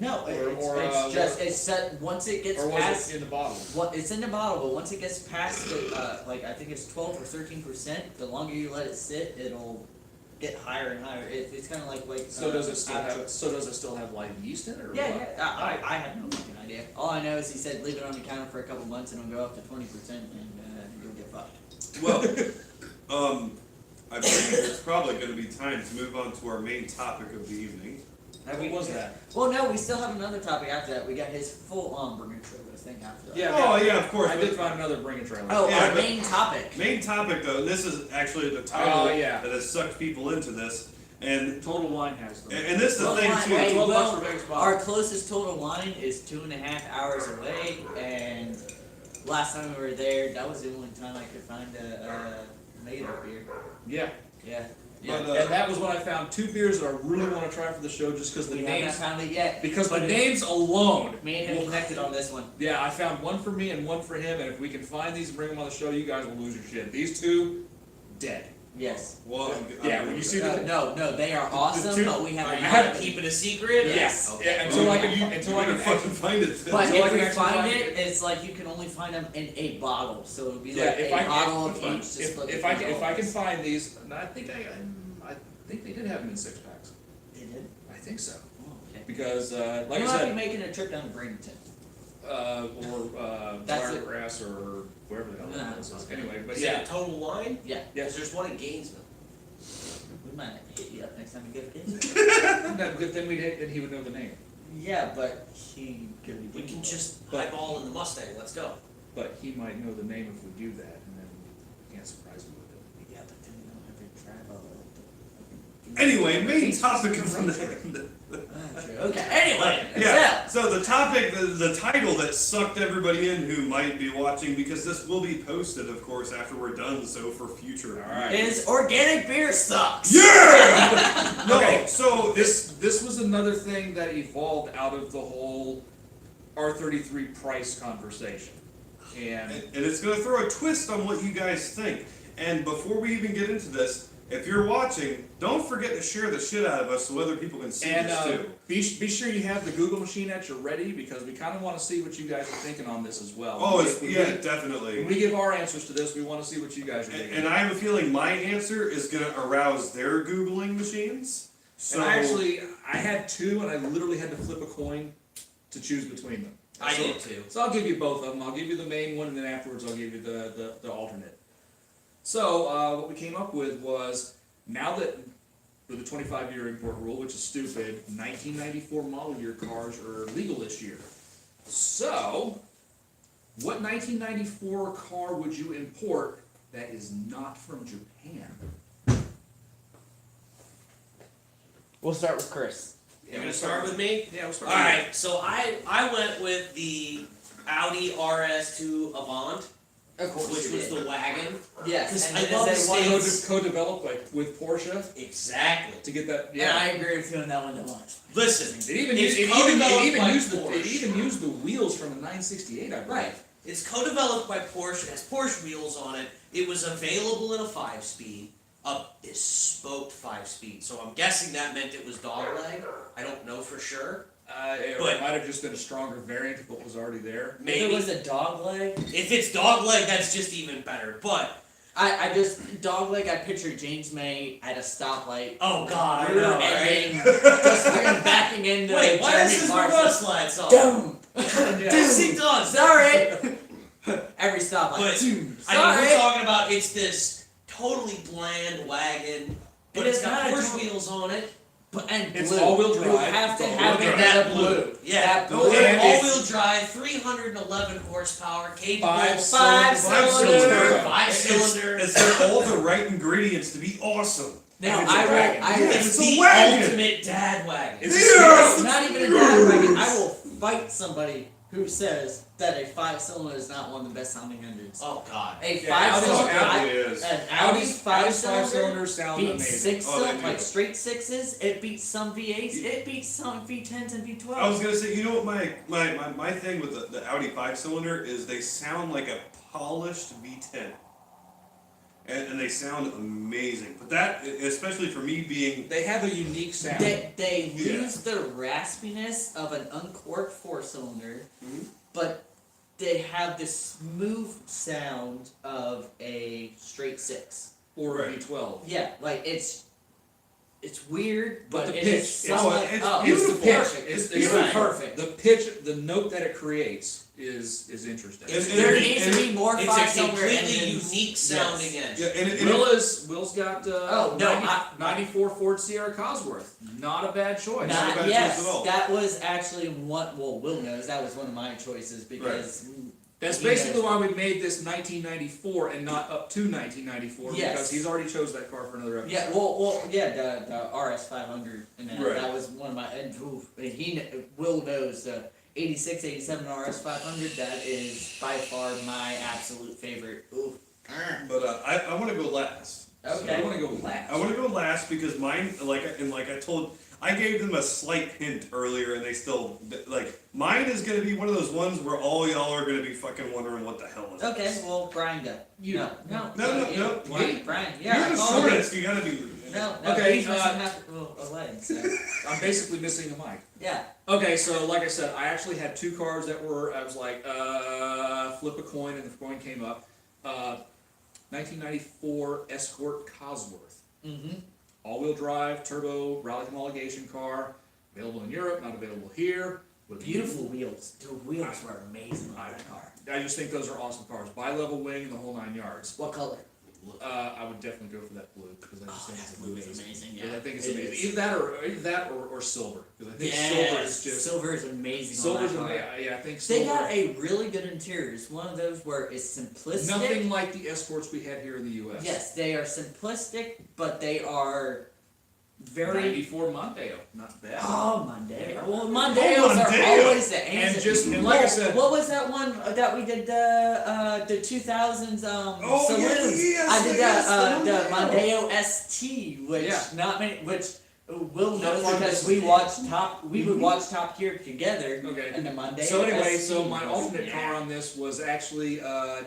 No, Or, it's set once it gets Or was past. it in the bottle? What it's in the bottle, but once it gets past the like I think it's 12 or 13%, the longer you let it sit, it'll get higher and higher. It's kind of like So does it still after- have? So does it still have live yeast in it, or Yeah, what? yeah. I have no fucking idea. All I know is he said leave it on the counter for a couple months and it'll go up to 20% and you'll get fucked. Well, I believe it's probably going to be time to move on to our main topic of the evening. Have What we- was that? Well, no, we still have another topic after that. We got his full-on burger trailer thing after that. Yeah. Oh yeah, of course. I but did find another bring a trailer. Oh, Yeah, our but- main topic. main topic though, and this is actually the title Oh, yeah. that has sucked people into this, and Total Wine has them. and this is the Well, thing why- too. wait, 12 bucks well, for Vegas bottle. our closest total line is 2.5 hours away, and last time we were there, that was the only time I could find a made up beer. Yeah. Yeah. But, And that was when I found 2 beers that I really want to try for the show, just because the We haven't names. found it yet. Because the but names alone. me and him connected on this one. Yeah, I found one for me and one for him, and if we can find these and bring them on the show, you guys will lose your shit. These 2, dead. Yes. Well, Yeah, when you see the. No, they are awesome, two- but we Are haven't you had gonna it. keep it a secret? Yes. Okay. Yeah, until I can. you Until I better can fucking find it. But Until I if can we actually find find it, it. it's like you can only find them in a bottle. So it would be Yeah, like if a I bottle can, of each. Just split if the I can, if I can bottles. find these, and I think I think they did have them in 6-packs. They did? I think so, Oh, okay. because like you I might be said, making a trip down to Bradenton. or That's it. Wiregrass or wherever the hell Nah. that is. Anyway, but Is yeah, it a total line? Yeah. yeah. Because there's one in Gainesville. We might hit you up next time we go to Disney. No, but then then he would know the name. Yeah, but he could be. We can just But- highball in the Mustang. Let's go. But he might know the name if we do that, and then we can't surprise him with it. Yeah, but then we don't have to drive all the. Anyway, main topic of the Okay. Anyway. yeah. So the topic, the title that sucked everybody in who might be watching, because this will be posted, of course, after we're done. So for future. All right. Is organic beer sucks. Yeah. No. Okay. So This was another thing that evolved out of the whole R33 price conversation, and And it's going to throw a twist on what you guys think. And before we even get into this, if you're watching, don't forget to share the shit out of us so other people can see this too. be sure you have the Google machine at your ready, because we kind of want to see what you guys are thinking on this as well. Oh, When we- when definitely. we give our answers to this, we want to see what you guys are thinking. And I have a feeling my answer is going to arouse their Googling machines. So I had 2, and I literally had to flip a coin to choose between them. I So- did too. So I'll give you both of them. I'll give you the main one, and then afterwards I'll give you the alternate. So what we came up with was, now that with the 25-year import rule, which is stupid, 1994 model year cars are legal this year. So, what 1994 car would you import that is not from Japan? We'll start with Chris. You're gonna start with me? Yeah, we'll start All with right. So I went with the Audi RS2 Avant. Of course which you was did. the wagon. Yes, Because and I then love they the wanted States. Co-developed like with Porsche Exactly. to get that. And I agree with you on that one too much. Listen, It even it's used, co-developed by it Porsche. even used the wheels from the 968, I believe. Right. It's co-developed by Porsche. It has Porsche wheels on it. It was available in a 5-speed, a bespoke 5-speed. So I'm guessing that meant it was dogleg. I don't know for sure. It But- might have just been a stronger variant of what was already there. If Maybe. it was a dog leg, If it's dogleg, that's just even better. But I just dog leg. I pictured James May at a stoplight. oh god, I rear know, right? ending, just fucking backing into Wait, why Jeremy is his Clarkson. reverse lights on? Doom. Yes, he does. Sorry. Every stoplight. But Doom. I mean, Sorry. we're talking about it's this totally bland wagon, but It it's is got not a Porsche total- wheels on it. And It's blue. all-wheel You drive. have to It's have all-wheel it drive. that blue. Yeah, That no, blue. and it's- all-wheel drive, 311 horsepower, capable Five of cylinder. five-cylinder. It's got all the right ingredients to be awesome. Now It's a I wagon. will. It's It's a the wagon. ultimate dad wagon. It's Yes! It's not even a dad wagon. I will fight somebody who says that a 5-cylinder is not one of the best sounding engines. Oh god. A Yeah, Audi's 5-cylinder. Audi is. An Audi's Audi's 5-cylinder 5-cylinders sound beats amazing. 6 Oh, they cylinder, do. like straight 6s. It beats some V8s. It beats some V10s and V12s. I was gonna say, you know what my thing with the Audi 5-cylinder is they sound like a polished V10. And they sound amazing. But that, especially for me being, They have a unique sound. They Yeah. lose the raspiness of an uncorked 4-cylinder, Mhm. but they have the smooth sound of a straight 6. or a Right. V12. Yeah, like it's weird, But but the it pitch, is it's- somewhat. it's oh, beautiful. It's perfect. It's It's beautiful. perfect. The pitch, the note that it creates is interesting. And- There and- needs and- to be more It's a 5-cylinder completely engines. unique sounding Yes. engine. yeah, and Will's got Oh, no, 94 Ford Sierra Cosworth. Not a bad choice. Not a Not, bad yes, choice at all. that was actually one. Well, Will knows that was one of my choices because That's he basically knows. why we made this 1994 and not up to 1994 Yes. because he's already chose that car for another episode. Yeah, the RS 500, and Right. that was one of my. And Will knows the 86, 87 RS 500. That is by far my absolute favorite. Ooh. but I want to go last. Okay. I want to go last. I want to go last because mine, like I told, I gave them a slight hint earlier, and they still like mine is gonna be one of those ones where all y'all are gonna be fucking wondering what the hell is. Okay, this. well, Brian, go. You- No. No. Brian, yeah. You're the I called it. shortest. You gotta be. No, Okay, he's missing uh, half a leg. So. I'm basically missing a mic. Yeah. Okay, so like I said, I actually had two cars that were, I was like, flip a coin, and the coin came up. 1994 Escort Cosworth. Mm-hmm. All-wheel drive, turbo, rally homologation car. Available in Europe, not available here. With Beautiful wheels. The wheels were amazing on that car. I just think those are awesome cars. Bi-level wing, the whole 9 yards. What color? I would definitely go for that blue because I just Oh, think that it's blue is amazing. amazing. Yeah, Yeah, I think it's it amazing. is. Either that or silver because I think silver is just silver is amazing. silver's on that car. amazing. Yeah, I think They silver. got a really good interior. It's one of those where it's simplistic. Nothing like the Escorts we had here in the U.S. Yes, they are simplistic, but they are very. 94 Mondeo, not bad. Oh, Mondeo. Well, Oh, Mondeos are Mondeo. always the And answer. just and like I said, What was that one that we did the 2000s Oh, saloons? yes, I did yes, the Mondeo. Mondeo ST, which Yeah. not many, which Will Not knows one because of we those- watched Top. We would watch Top Gear together. Okay. And the Mondeo. So anyway, ST so my was- alternate car on this was actually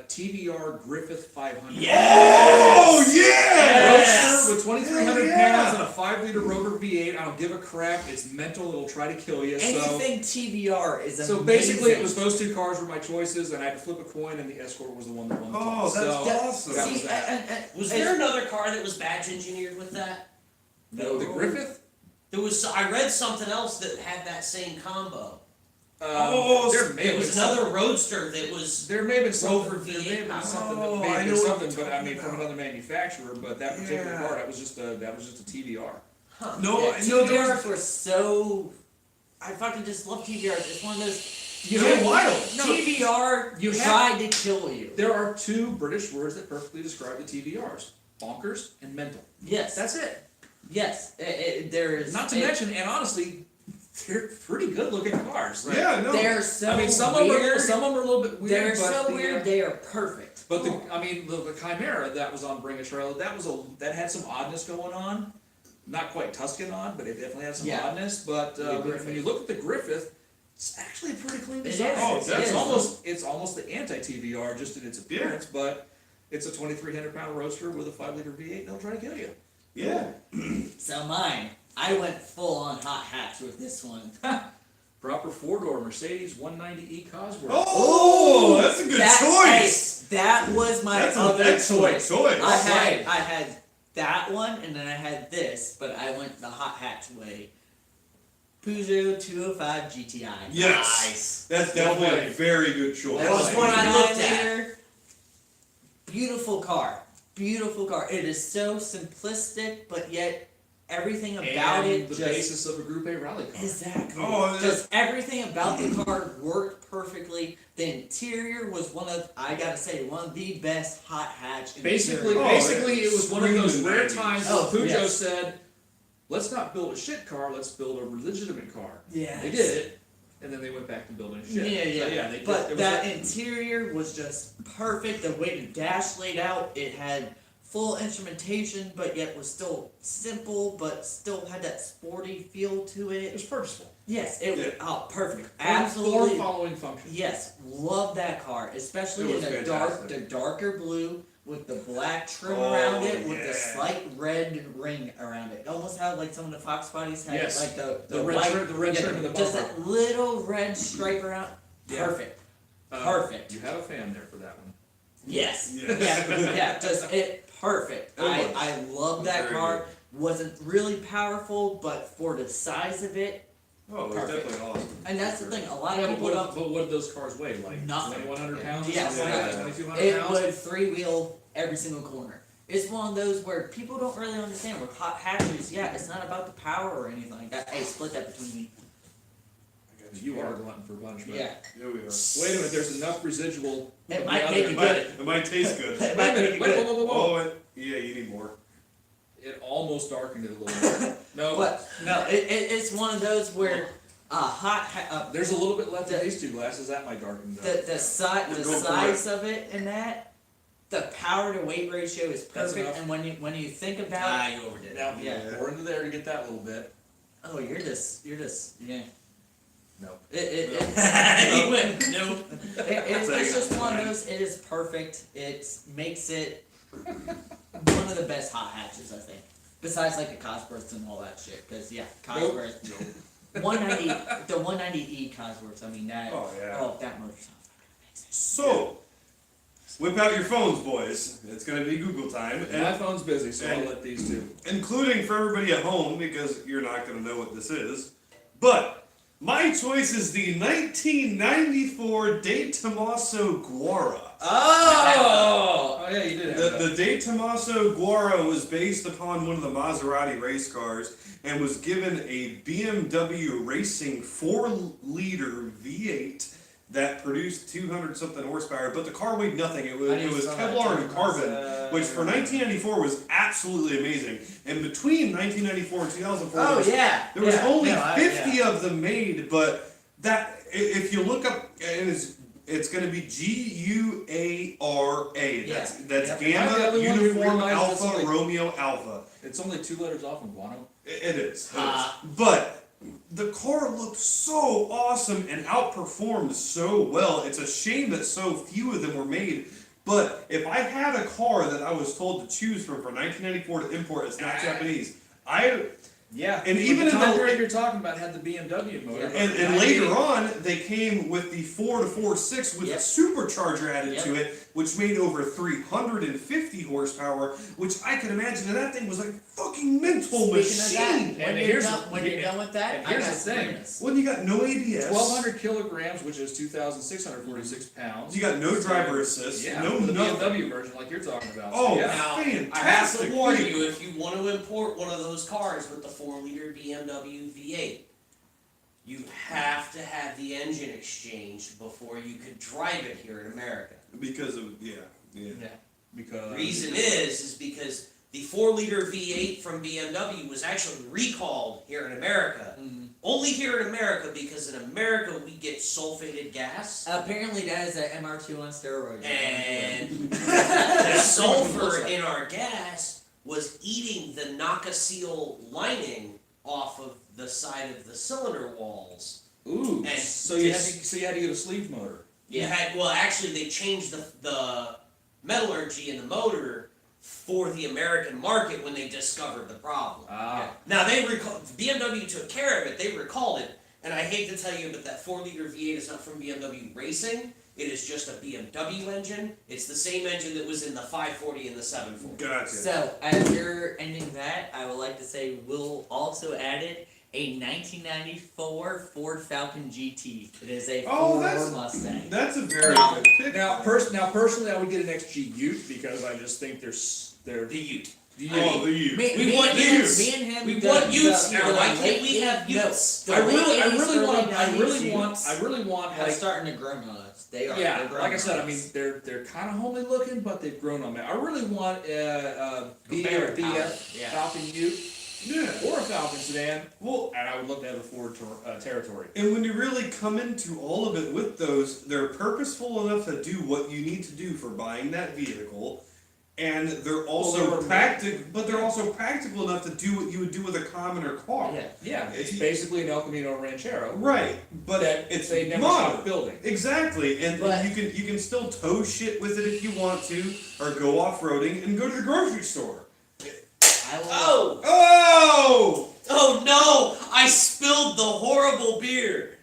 TVR Griffith 500. Oh yeah! Roadster with 2,300 Hell yeah! pounds and a 5-liter Rover V8. I don't give a crap. It's mental. It'll try to kill you. Anything TVR is amazing. So basically, it was those two cars were my choices, and I had to flip a coin, and the Escort was the one that won the Oh, toss. that's So, awesome. that was See, that. Was there another car that was badge engineered with that? No. The Griffith? There was. I read something else that had that same combo. Oh, there may It have was been another roadster that was. There may have been something. Rover There may have been V8. something. Oh, May I have know been what something, you're but I mean talking from about. another manufacturer. But that particular Yeah. car, that was just a TVR. Huh. No, Yeah, I know there TVRs was. were so. I fucking just love TVRs. It's one of those. They're wild. TVR You have- tried to kill you. There are two British words that perfectly describe the TVRs: bonkers and mental. Yes. That's it. Yes. There is. Not to mention, and honestly, they're pretty good looking cars. Yeah, no. They're so I mean, some weird. of them are a little bit weird. They're but so the, weird. They are perfect. But the Chimera that was on Bring a Trailer, that had some oddness going on. Not quite Tuscan odd, but it definitely had some Yeah. oddness. But The when you look at the Griffith, it's actually a pretty clean It design. is. Oh, It that's is. It's almost the anti-TVR just in its appearance, but it's a 2,300-pound roadster with a 5-liter V8. And they'll try to kill you. Yeah. So mine, I went full on hot hatch with this one. Proper 4-door Mercedes 190E Cosworth. Oh, that's a good choice. Hey, that was my That's an other excellent choice. choice. I had that one, and then I had this, but I went the hot hatch way. Peugeot 205 GTI. Yes. Nice. That's definitely a very good choice. That was one I looked at. 9 liter. Beautiful car. Beautiful car. It is so simplistic, but yet everything about And it the just basis of a Group A rally car. exactly. Oh, Just everything about the car worked perfectly. The interior was one of the best hot hatch. Basically, interiors. it was one of those Screaming rare baby. times Oh, where Peugeot yes. said, let's not build a shit car, let's build a legitimate car. Yes. They did it, and then they went back to building shit. Yeah. They did. But It was that like- interior was just perfect. The way the dash laid out, it had full instrumentation, but yet was still simple, but still had that sporty feel to it it. was purposeful. Yes, it was Yeah. perfect. Absolutely. Following function. Yes, love that car, especially It in was the darker blue with the black trim Oh, around it, with the yeah. slight red ring around it. Almost how like some of the Fox bodies had, Yes. like The red white, trim- the red trim in the just bumper. that little red stripe around. Yeah. Perfect. Perfect. You have a fan there for that one. Yes. Yes. Yeah. Just it perfect. It was. I love that Very car. Wasn't really powerful, but for the size of it, Oh, it's Perfect. definitely awesome. and that's the thing. A lot Yeah, of people don't. but what did those cars weigh? Like Nothing. 2,100 pounds? Yeah, Something like that? yeah. 2,200 It pounds? would three-wheel every single corner. It's one of those where people don't really understand. With hot hatches, yeah, it's not about the power or anything like that. Hey, split that between me. You are a glutton for punishment. Yeah. Yeah, we are. Wait a minute, there's enough residual. It might Yeah, make It it might, good. it might taste good. It Wait might a minute, make it wait, good. whoa, whoa, whoa, whoa. Oh, yeah, you need more. It almost darkened it a little bit. No, But no, it's one of those where there's a little bit left in these two glasses. That might darken it up. the Go for size of it and that the power to weight ratio is That's perfect. enough. And when you think about Ah, you overdid it. Now, Yeah. pour into there to get that little bit. oh you're just yeah. No. He went, nope. It's just one of those. It is perfect. It makes it one of the best hot hatches, I think. Besides like the Cosworths and all that shit, because yeah, Cosworth, 190, the 190E Cosworths. I mean that. Oh, yeah. Oh, that motor sounds fucking amazing. So, whip out your phones, boys. It's gonna be Google time, My and phone's busy, so I'll let these two. including for everybody at home because you're not gonna know what this is. But my choice is the 1994 De Tomaso Guara. Oh. Oh yeah, you did have that. The De Tomaso Guara was based upon one of the Maserati race cars and was given a BMW Racing 4-liter V8 that produced 200 something horsepower, but the car weighed nothing. It was I didn't saw that Kevlar too. and carbon, which for Yeah. 1994 was absolutely amazing. And between 1994 and 2004, Oh there was, yeah. there was yeah. only No, 50 of them made, but that if you look up, and it's going to be Guara. That's Yeah. Gamma I'm the only one who Uniform realized it's Alpha only- Romeo Alpha. It's only 2 letters off from guano. It is. Ah. But the car looked so awesome and outperformed so well. It's a shame that so few of them were made. But if I had a car that I was told to choose from for 1994 to import, it's not Japanese. Yeah, And but even the in time the- period you're talking about had the BMW motor. Yeah. And later on, they came with the 4 to 4.6 with Yep. a supercharger added Yep. to it, which made over 350 horsepower, which I can imagine that thing was like a fucking mental Speaking of that, machine. when And you're here's done, the- when you're done with that, and I here's got the thing. Sabrina's. Well, you got no ABS. 1,200 kilograms, which is 2,646 pounds. You got no driver assist. Yeah, no the nothing. BMW version, like you're talking about. So, Oh, yeah. Now, fantastic. I have to warn vehicle. you, if you want to import one of those cars with the 4-liter BMW V8, you have to have the engine exchanged before you could drive it here in America. Because of yeah. Yeah. Because The reason is because the 4-liter V8 from BMW was actually recalled here in America Mhm. Only here in America, because in America we get sulfated gas. Apparently that is a MR2 on steroids. And the sulfur in our gas was eating the nacacil lining off of the side of the cylinder walls. Ooh, And so you had to get a sleeve motor. Actually they changed the metallurgy in the motor for the American market when they discovered the problem. Ah. Now BMW took care of it, they recalled it, and I hate to tell you, but that 4-liter V8 is not from BMW Racing. It is just a BMW engine. It's the same engine that was in the 540 and the 740. Gotcha. So, as you're ending that, I would like to say we'll also added a 1994 Ford Falcon GT. It is a four-door Mustang. That's a very Now- good pick. Now, personally, I would get an XG Ute because I just think they're The Ute. Oh, the you. We want Utes. Me and him. We the- want Utes the- here. the Why late can't we have no, Utes? the I late 80s, really early want, 90s Utes I really want are like, starting to grow on us. They are. yeah, they're growing like I said, on I mean, us. they're kind of homely looking, but they've grown on me. I really want the Compare power, yeah. Falcon Ute Yeah. or a Falcon sedan, Well, and I would love to have a Ford Territory. and when you really come into all of it with those, they're purposeful enough to do what you need to do for buying that vehicle, and they're also they're also practical enough to do what you would do with a commoner car. Yeah. Yeah, it's basically an El Camino Ranchero. Right, but that it's they never modern. stopped building. Exactly, and But- you can still tow shit with it if you want to, or go off roading and go to the grocery store. I will, Oh! Oh no! I spilled the horrible beer.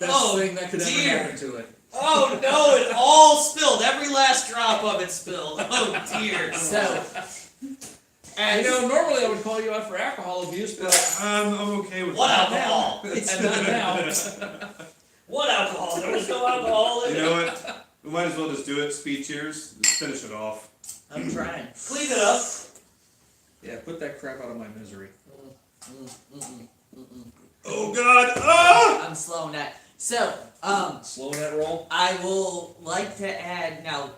Best Oh, thing that could ever dear. happen to it. Oh no! It all spilled. Every last drop of it spilled. Oh dear. So, You as know, normally I would call you out for alcohol abuse, but I'm okay with What that. alcohol? and not now. What alcohol? There was no alcohol in You it. know what? We might as well just do it. Speed cheers. Just finish it off. I'm trying. Clean it up. Yeah, put that crap out of my misery. Oh God! Ah! I'm slowing that. So, Slowing that roll. I will like to add now.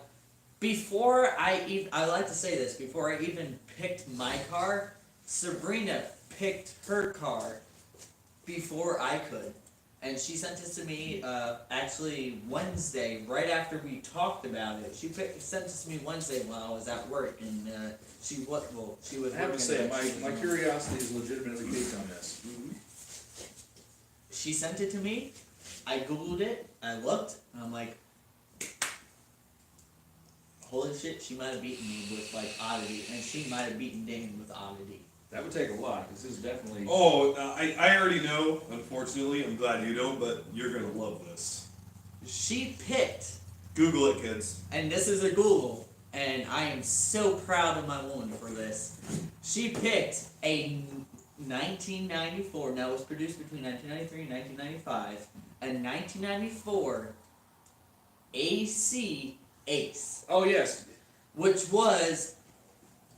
Before I like to say this. Before I even picked my car, Sabrina picked her car before I could, and she sent this to me actually Wednesday, right after we talked about it. She sent this to me Wednesday while I was at work, and she was I have to say, working my curiosity is legitimately piqued on this. She sent it to me. I googled it. I looked, and I'm like, holy shit! She might have beaten me with like Oddity, and she might have beaten Dane with Oddity. That would take a lot. This is definitely. Oh, I already know. Unfortunately, I'm glad you don't. But you're gonna love this. She picked, Google it, kids. and this is a Google, and I am so proud of my woman for this. She picked a 1994. Now it was produced between 1993 and 1995. A 1994 AC Ace, Oh yes. which was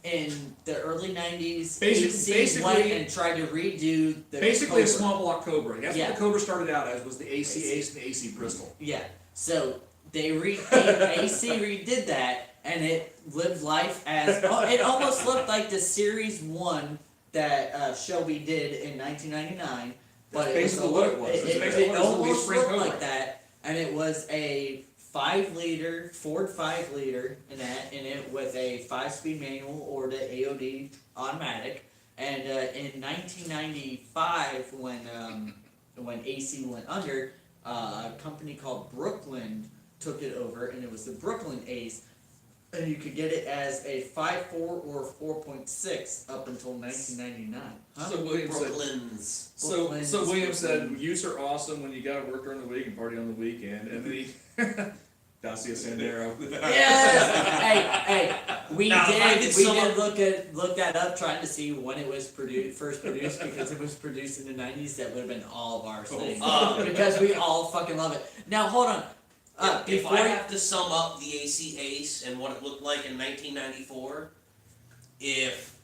in the early 90s. AC Basically- went and tried to redo the Basically a Cobra. small block Cobra. That's Yeah. what the Cobra started out as, was the AC Ace and the AC Bristol. Yeah. So they AC redid that, and it lived life as it almost looked like the Series 1 that Shelby did in 1999. But That's it was basically what it was. It's It basically what it was, a almost spring looked Cobra. like that, and it was a 5-liter Ford 5-liter in it with a 5-speed manual or the AOD automatic. And in 1995, when AC went under, a company called Brooklyn took it over, and it was the Brooklyn Ace. And you could get it as a 5.4 or 4.6 up until 1999. Huh? So William said. Brooklyn's. So William said, "Utes are awesome when you got to work during the week and party on the weekend." And then he, Dacia Sandero. Yes. Hey, we Now, if I did could sum up- look that up, trying to see when it was first produced, because it was produced in the 90s. That would have been all of our things, because we all fucking love it. Now hold on. If Before I have to sum up the AC Ace and what it looked like in 1994, if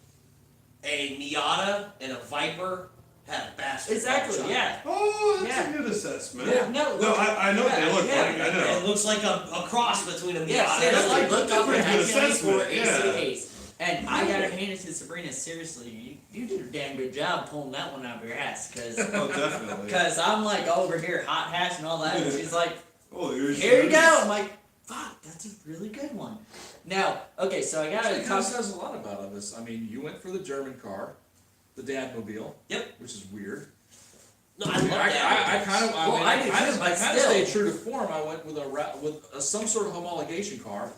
a Miata and a Viper had a bastard. exactly, child. yeah. Oh, that's Yeah. a good assessment. Yeah, no, No, I know what they look yeah, like. I know. It looks like a cross between a Miata Yeah, and a seriously, Viper. look up the That's a good 1994 assessment, AC yeah. Ace. And I gotta hand it to Sabrina, seriously, you did a damn good job pulling that one out of your ass, Oh, definitely. cause I'm like over here hot hash and all that, and she's like, Oh, here's here you yours. go. I'm like, fuck, that's a really good one. Now, okay, so I gotta It kind of says a lot about us. I mean, you went for the German car, the Dadmobile. Yep. Which is weird. No, I love that. I kind of, Well, I do too, but still. stayed true to form. I went with some sort of homologation car,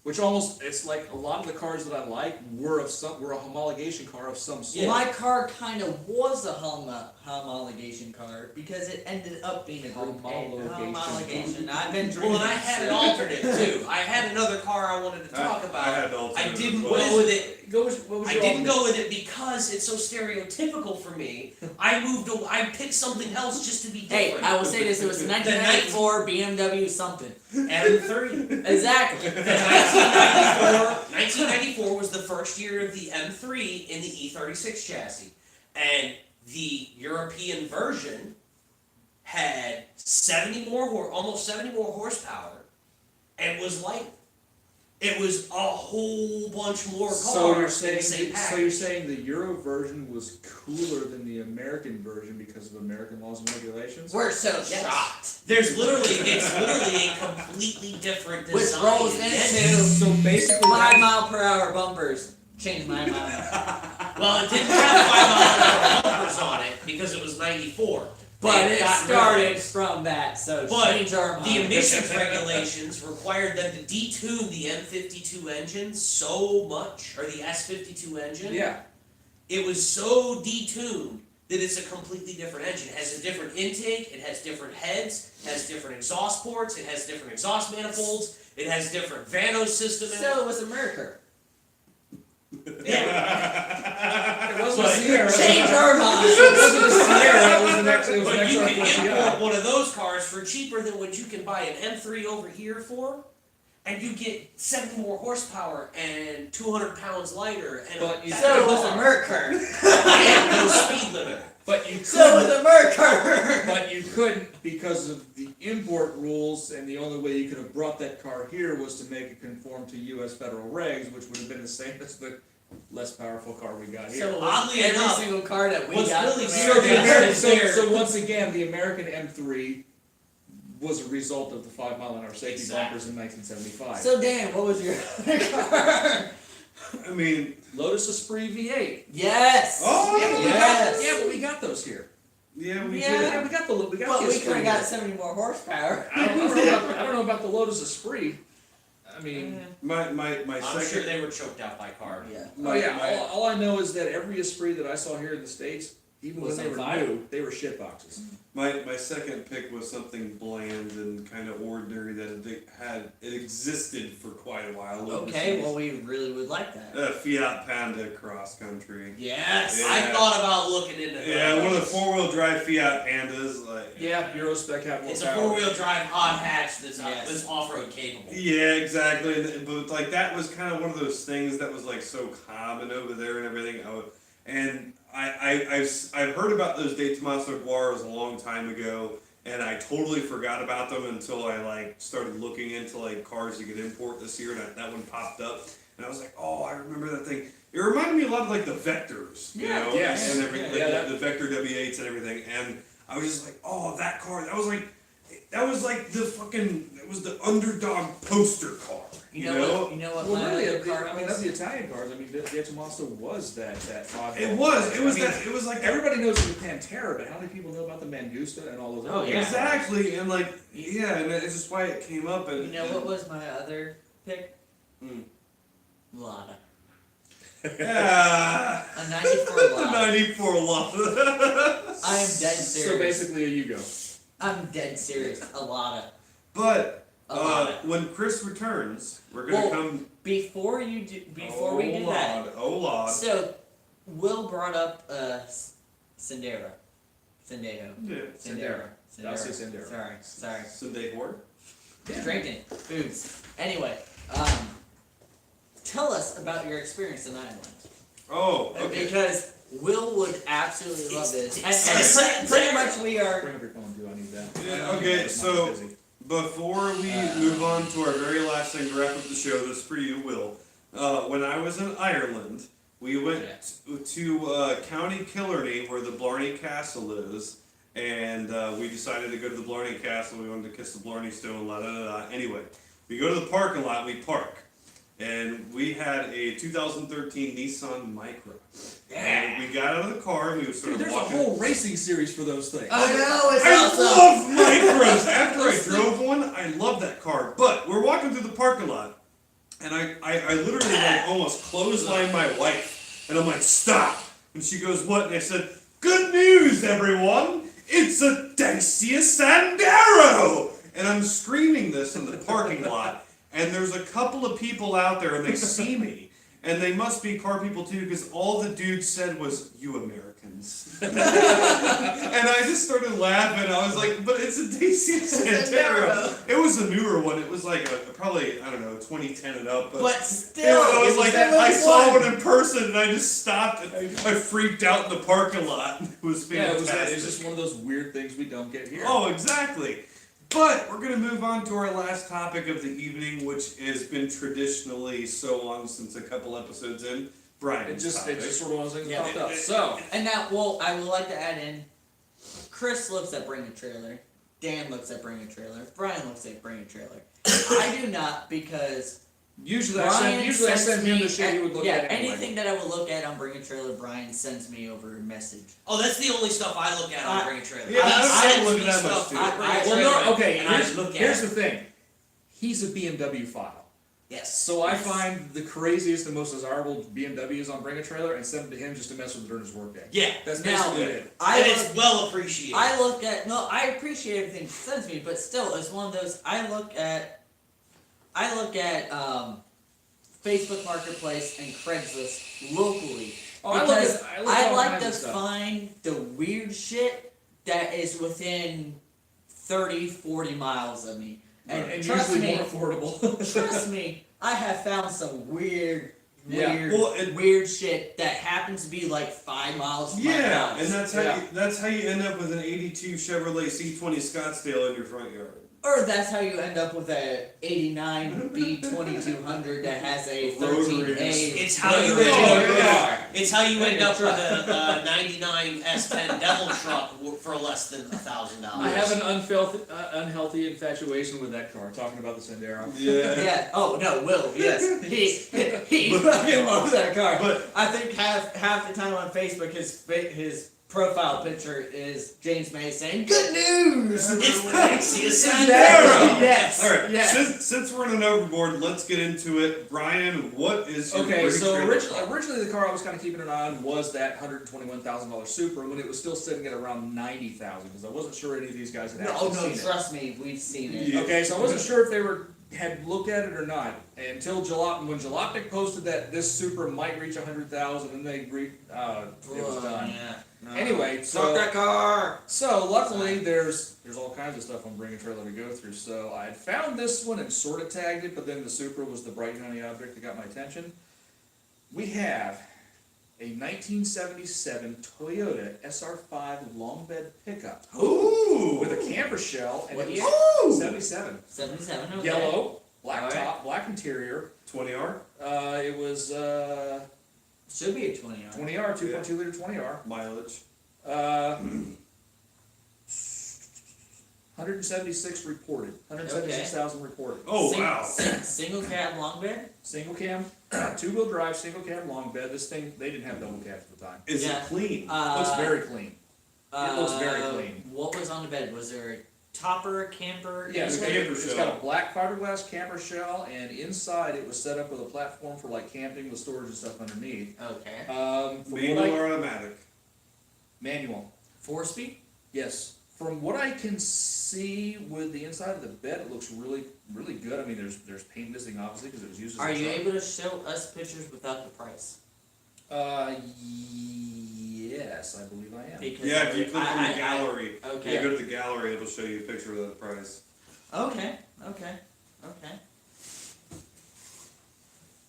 which almost, it's like a lot of the cars that I like were a homologation car of some sort. My car kind of was a homologation car because it ended up being a group homologation. I've been drinking. Well, and I had an alternate too. I had another car I wanted to talk about. I had an alternate I didn't as well. go with it. What was I your didn't alternate? go with it because it's so stereotypical for me. I picked something else just to be Hey, different. I will say this: it was a 1994 BMW something. M3. Exactly. 1994 was the first year of the M3 in the E36 chassis, and the European version had almost 70 more horsepower, and was light. It was a whole bunch more cars. So you're in the saying same so you're package. saying the Euro version was cooler than the American version because of American laws and regulations? We're so shocked. It's literally a completely different design. Which rolls in the into engine. So basically, 5-mile-per-hour bumpers. Change my mind. Well, it didn't have 5 mile per hour bumpers on it because it was 94. But They it got rid of started it. from that, so But change our mind. the emissions regulations required them to detune the M52 engine so much, or the S52 engine. yeah. It was so detuned that it's a completely different engine. It has a different intake, it has different heads, it has different exhaust ports, it has different exhaust manifolds, it has different Vano system in it. So it was a Mercury. Yeah. It wasn't But- a Sierra. Change our mind. It wasn't a Sierra. It was an But you can XR4CI. import one of those cars for cheaper than what you can buy an M3 over here for, and you get 70 more horsepower and 200 pounds lighter and But you- So it was a Mercury. and no speed limit. But you So it couldn't. was a Mercury. But you couldn't because of the import rules, and the only way you could have brought that car here was to make it conform to U.S. federal regs, which would have been the same as the less powerful car we got here. So it was Oddly every enough, single car that we what's got. really from weird So, the America American, is there. so once again, the American M3 was a result of the 5-mile-an-hour safety Exactly. bumpers in 1975. So Dan, what was your other car? I mean, Lotus Esprit V8. Yes. Oh, Yeah, but we yes. got, yeah, but we got those here. yeah, we Yeah. did. Yeah, we got the But the we could Esprit have got here. 70 more horsepower. I don't know about the Lotus Esprit. I mean, My I'm second. sure they were choked out by cars. Yeah. oh yeah. All I know is that every Esprit that I saw here in the States, even Was when they on were fire. new, they were shit boxes. My second pick was something bland and kind of ordinary that it existed for quite a while. Okay, well we really would like that. Fiat Panda cross country. Yes. Yeah. I thought about looking into that. Yeah, one of the 4-wheel drive Fiat Pandas. Like. Yeah, Euro spec had more It's a power. 4-wheel drive hot hatch that's Yes. off-road capable. Yeah, exactly. But like that was kind of one of those things that was like so common over there and everything. I've heard about those De Tomaso Guaros a long time ago, and I totally forgot about them until I like started looking into like cars you could import this year, and that one popped up, and I was like, oh, I remember that thing. It reminded me a lot of like the Vectors, you know, yes. and everything, Yeah, the Vector W8s and everything, and I was just like, oh, that car, that was like the fucking, it was the underdog poster car, You know what? You know what? Well, my really, other car I mean, was? of the Italian cars, I mean, De Tomaso was that 5. It was I mean, that, it was like everybody knows the Pantera, but how many people know about the Mangusta and all those Oh, other yeah. cars? Exactly, and like, yeah, and it's just why it came up, and You know what was my other pick? Hmm. Lada. Yeah, A 94 the Lada. 94 Lada. I am dead So serious. basically, a Yugo. I'm dead serious. A Lada. But A Lada. when Chris returns, we're gonna Well, come. Before we do that, Oh Lord. so Will brought up Sendero. Sendero. Yeah. Sendero. I'll say Sendero. Sorry. Sunday Horde. Drinking. Booze. Anyway, tell us about your experience in Ireland. Oh, okay. Because Will would absolutely love this. And It's- pretty much we are. Bring up your phone, too. I need that. Yeah, okay, I'm so- busy. Before we move on to our very last thing to wrap up the show, this is for you, Will. When I was in Ireland, we went to County Killarney, where the Blarney Castle is, and we decided to go to the Blarney Castle. We wanted to kiss the Blarney Stone, la da da da. Anyway, we go to the parking lot, we park, and we had a 2013 Nissan Micra. And we got out of the car, and we were sort Dude, of there's a walking. whole racing series for those things. I know, it's I awesome. love Micros. After I drove one, I loved that car. But we're walking through the parking lot, and I literally like almost clotheslined my wife, and I'm like, stop. And she goes, what? And I said, good news, everyone. It's a Dacia Sandero. And I'm screaming this in the parking lot, and there's a couple of people out there, and they see me. And they must be car people too, because all the dude said was, you Americans. And I just started laughing. I was like, but it's a Dacia Sandero. It was a newer one. It was like probably, I don't know, 2010 and up. But still, I was like, still I saw fun. one in person, and I just stopped, and I freaked out in the parking lot. It was Yeah, fantastic. it was just one of those weird things we don't get here. Oh, exactly. But we're going to move on to our last topic of the evening, which has been traditionally so long since a couple episodes in. Brian's It's topic. just sort of one of those things Yeah. that popped up. So, And now, well, I would like to add in, Chris looks at Bring a Trailer, Dan looks at Bring a Trailer, Brian looks at Bring a Trailer. I do not, because usually Brian I sends send him me the shit he would look yeah, at anyway. anything that I would look at on Bring a Trailer, Brian sends me over a message. Oh, that's the only stuff I look at on Bring a Trailer. Yeah, He I don't sends look me at that much, stuff too. on Bring a I- Trailer, Well, no, okay, and I here's, look at here's it. the thing. He's a BMW file. Yes. So I find the craziest and most desirable BMWs on Bring a Trailer and send them to him just to mess with during his workday. Yeah. That's Now, basically it. I And look, it's well appreciated. I look at, no, I appreciate everything he sends me, but still, it's one of those, I look at Facebook Marketplace and Craigslist locally. Oh, I look Because at all I like kinds to of stuff. find the weird shit that is within 30, 40 miles of me. And, trust usually me, more affordable. trust me, I have found some weird, Yeah. weird shit that happens to be like 5 miles from my Yeah, house. and that's how Yeah. that's how you end up with an '82 Chevrolet C20 Scottsdale in your front yard. Or that's how you end up with a 89 B2200 that has a 13A. It's how you rotary end motor up. car. It's how you end Your up with truck. a 99 S10 Devil truck for less than $1,000. I have an unhealthy infatuation with that car, talking about the Sandero. Yeah. Yeah. Oh no, Will. Yes. He fucking loves that car. But- I think half the time on Facebook, his profile picture is James May saying, "Good news." It's the Dacia Exactly. Sandero. Yes. All right. Yes. Since we're running overboard, let's get into it. Brian, what is your Okay, Bring a so Trailer originally the car I was kind of keeping an eye on was that $121,000 Supra when it was still sitting at around $90,000 because I wasn't sure any of these guys had No, actually no, seen it. trust me, we've seen it. Yeah. Okay, so I wasn't sure if they had looked at it or not until when Jalopnik posted that this Supra might reach 100,000, and they it was done. Yeah. No. Anyway, Fuck so that car. so luckily there's all kinds of stuff on Bring a Trailer to go through. So I had found this one and sort of tagged it, but then the Supra was the bright shiny object that got my attention. We have a 1977 Toyota SR5 long bed pickup Ooh. with a camper shell and What it year? was 77. 77. Okay. Yellow, black Alright. top, black interior. 20R It was Should be a 20 on. 20R, 2.2 liter 20R. mileage. 176 reported. 176,000 reported. Oh wow. Single cab long bed. Single cam, 2-wheel drive, single cam long bed. This thing, they didn't have double cabs at the time. Is Yeah. it clean? Looks very clean. It looks very clean. What was on the bed? Was there a topper, camper? Yeah, It's a it's camper it's shell. got a black fiberglass camper shell, and inside it was set up with a platform for like camping with storage and stuff underneath. Okay. From what Manual I- or automatic? manual. 4-speed? Yes. From what I can see with the inside of the bed, it looks really, really good. I mean, there's paint missing obviously because it was used as Are a you truck. able to show us pictures without the price? Yes, I believe I am. Because Yeah, if you click on the I- gallery, Okay. you go to the gallery, it'll show you a picture of the price. Okay.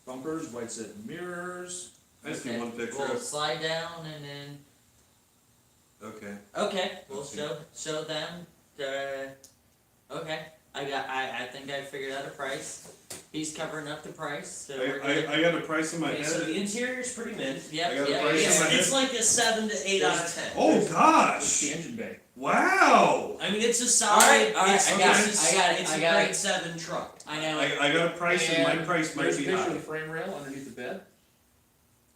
Bumpers, white set mirrors. I see Okay. one picture. We'll slide down and then. Okay. Okay. We'll Let's see. show them. Okay. I think I figured out a price. He's covering up the price, so we're good. I got a price in my Okay, so head. the interior's pretty mint. Yep, I got a yep, price yep. in my head. It's like a 7 to 8 out of 10. Oh What's gosh! the engine bay? Wow! I mean, it's a solid. Alright, it's, I got it's it, a- I got it, It's I a got grade it. 7 truck. I know it. I got a price and my And price might there's a be picture high. of the frame rail underneath the bed.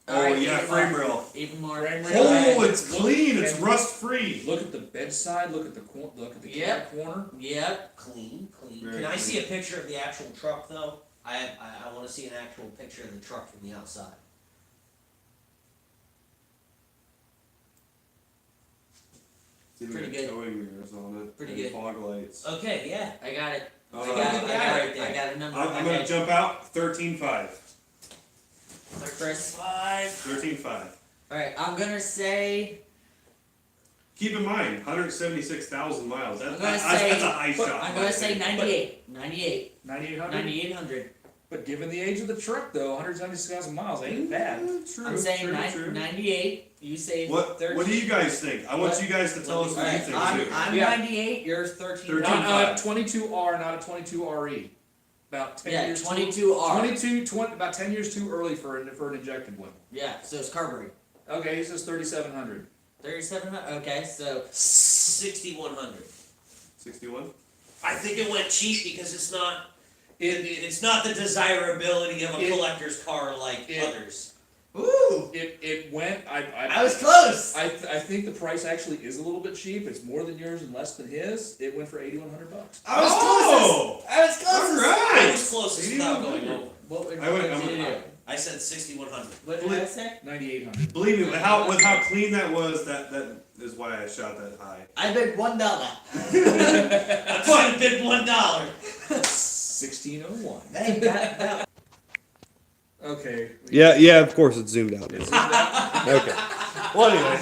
Oh Alright, yeah, even frame more. rail. Even more. Frame rail. Oh, and it's clean. It's and rust free. Look at the bedside. Look at the look at the Yep. cab corner. Yep. Clean. Very Can I clean. see a picture of the actual truck though? I want to see an actual picture of the truck from the outside. Pretty good. Towing mirrors on it. Pretty and good. Fog lights. Okay, yeah. I got it. Uh, I got good it. guy right I there. got a number. I'm in my gonna head. jump out 13.5. Chris. 13.5. Alright, I'm gonna say. Keep in mind, 176,000 miles. I'm That's, gonna that's, say. that's a high shot. I'm in gonna my say opinion. 98. 98. 9800. 9800. But given the age of the truck, though, 176,000 miles ain't bad. True, I'm saying true. 98. You say What 13. do you guys think? I want What? you guys to tell us what you Alright, think I'm, too. I'm Yeah. 98. You're 13. 13. Not a 22R, not a 22RE. About 10 Yeah, years. 22R. 22, about 10 years too early for an injected one. Yeah, so it's carbureted. Okay, he says 3,700. 3700. Okay, so 6100. 61. I think it went cheap because it's not. It It's not the desirability of a It- collector's car like it- others. Ooh, it went. I was close. I think the price actually is a little bit cheap. It's more than yours and less than his. It went for $8,100. I was Oh! closest. I was closest. I was closest without going 8100. over. What would I went- what did you do? I said 6100. What did I say? 9,800. Believe me, with how clean that was, that is why I shot that high. I bid $1. I put a bid $1. 1601. Hey, that Okay. Yeah, of course it's zoomed out. It's Okay. Well, anyway,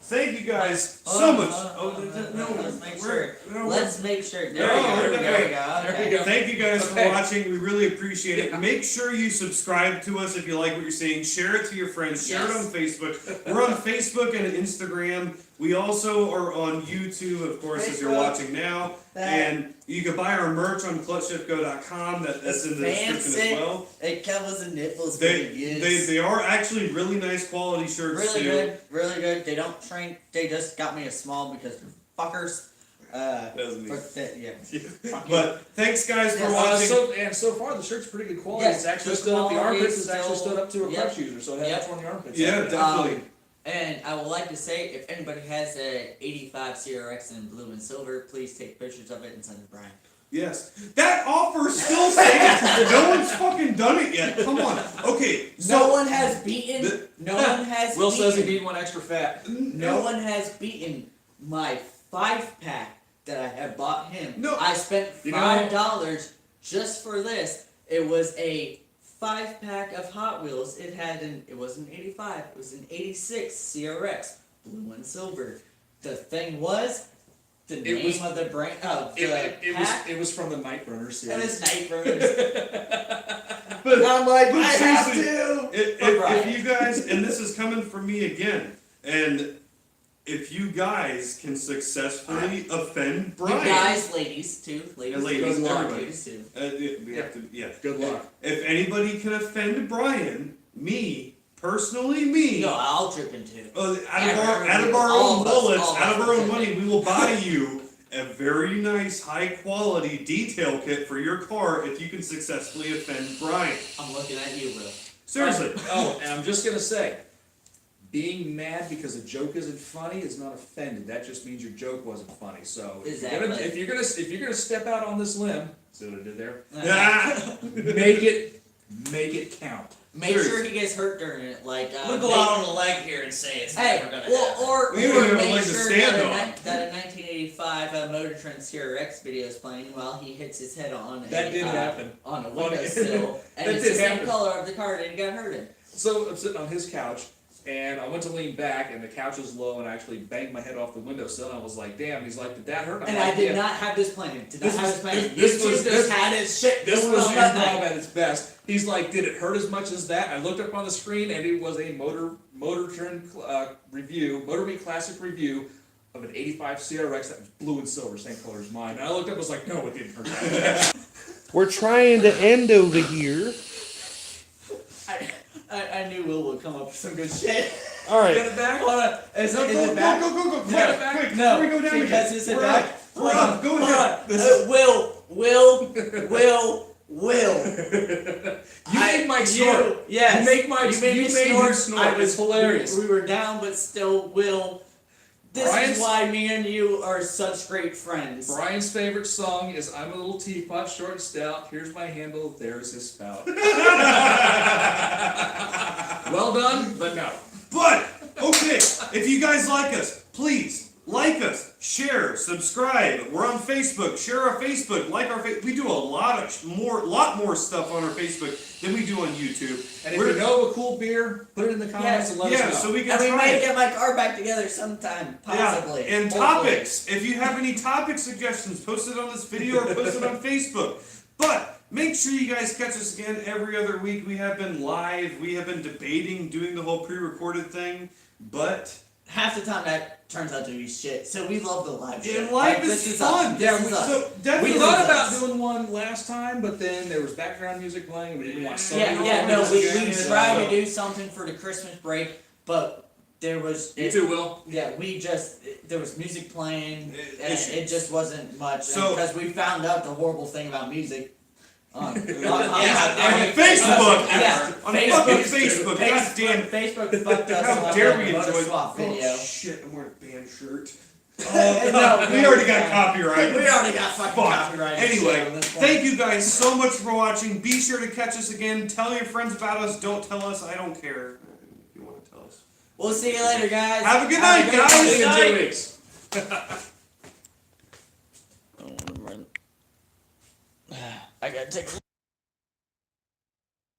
thank you guys so much. Let's make we're- sure. no, Let's make sure. There No, we go. there we There we go. go. There Okay. we go. Thank you guys Okay. for watching. We really appreciate it. Make sure you subscribe to us if you like what you're seeing. Share it to your friends. Share it Yes. on Facebook. We're on Facebook and Instagram. We also are on YouTube, of course, as you're Facebook. watching now. And you can buy our merch on clutchshiftgo.com. That's in the description as Fancy. well. It covers the nipples for They, the use. they are actually really nice quality shirts Really too. good, really good. They don't shrink. They just got me a small because they're fuckers. Doesn't mean. But yeah. Fuck you. But thanks guys for Yes. watching. so far the shirt's pretty good quality. Yes, It's actually good stood up. The quality, armpits has actually still- stood up to a yep. crush user, so it has Yep. on the armpits. Yeah, definitely. And I would like to say, if anybody has a 85 CRX in blue and silver, please take pictures of it and send it to Brian. Yes. That offer still stands. No one's fucking done it yet. Come on. Okay. So No one has beaten. the- No one has. Will says he beaten. need one extra fat. No one has beaten my 5-pack that I have bought him. No. I spent You know- $5 just for this. It was a 5-pack of Hot Wheels. It wasn't 85. It was an 86 CRX, blue and silver. The thing was, the It name was- of the brand of the It pack. was from the Nightburner And series. it's Nightbirds. but And I'm like, but I have seriously, to. if Right. you guys, and this is coming from me again, and if you guys can successfully offend You Brian, guys, ladies too. Ladies, And ladies, too. everybody. Ladies too. we have to, yeah. Good luck. If anybody can offend Brian, me personally, me. No, I'll trip into. Out of our All own of us, bullets, all of out of us our own will money, we will buy you a very nice, high quality detail kit for your car if you can successfully offend Brian. I'm looking at you, bro. Seriously. Oh, and I'm just gonna say, being mad because a joke isn't funny is not offended. That just means your joke wasn't funny. So Exactly. if you're gonna step out on this limb, see what I did there? Ah, Make it count. Make sure Seriously. he gets hurt during it. Like, I'm gonna go out on a leg here and say it's Hey, never gonna well, happen. or We don't even have a make leg to sure stand that on. that a 1985 Motor Trend CRX video is playing while he hits his head on That a did happen. on a On- windowsill, and That it's did the same happen. color of the car that he got hurt in. So I'm sitting on his couch, and I went to lean back, and the couch was low, and I actually banged my head off the windowsill, and I was like, "Damn!" He's like, "Did that hurt?" I'm And like, I did "Yeah." not have this planned. Did not This have was- this planned. this was- YouTube just had his shit. This going was on that improv night. at its best. He's like, "Did it hurt as much as that?" I looked up on the screen, and it was a Motor Trend review, Motor Week Classic review of an 85 CRX that was blue and silver, same color as mine. And I looked up and was like, no, it didn't hurt that. We're trying to end over here. I knew Will would come up with some good shit. All right. Get it back? Hold on. Is Go, it back? go, No, quick, quick, no, before we go down because again. is it We're back? up. We're up. Go Hold ahead. on. Will. You made Mike snort. Yes. You make Mike. You made me snort. snort. I was It's hilarious. We were down, but still, Will. This Brian's- is why me and you are such great friends. Brian's favorite song is "I'm a Little Teapot, Short and Stout. Here's my handle. There's his spout." Well done, but no. But, okay, if you guys like us, please like us, share, subscribe. We're on Facebook. Share our Facebook. Like our Facebook. We do a lot more stuff on our Facebook than we do on YouTube. And if you know of a cool beer, put it in the comments and let us know. So we can And we try may it. get my car back together sometime, possibly. Yeah. And Hopefully. topics. If you have any topic suggestions, post it on this video or post it on Facebook. But make sure you guys catch us again every other week. We have been live. We have been debating, doing the whole pre-recorded thing. But Half the time that turns out to be shit. So we love the live shit. and life Like, is this fun. us. Yeah, This is us. So definitely We thought This is about us. doing one last time, but then there was background music playing, and we didn't want something Yeah, no, we so- tried to do something for the Christmas break, but there was. You too, Will. Yeah, there was music playing, and Issues. it just wasn't much. So- Because we found out the horrible thing about music on Facebook. Yeah, On fucking Facebook. God damn. Facebook fucked us How on dare the we motor enjoy swap video. Oh shit! I'm wearing a band shirt. No, We already got copyright. We already got fucking Fuck. copyright. Anyway, thank you guys so much for watching. Be sure to catch us again. Tell your friends about us. Don't tell us. I don't care. If you want to tell us. We'll see you later, guys. Have a good night, great guys. See you in night. 2 weeks. I gotta take.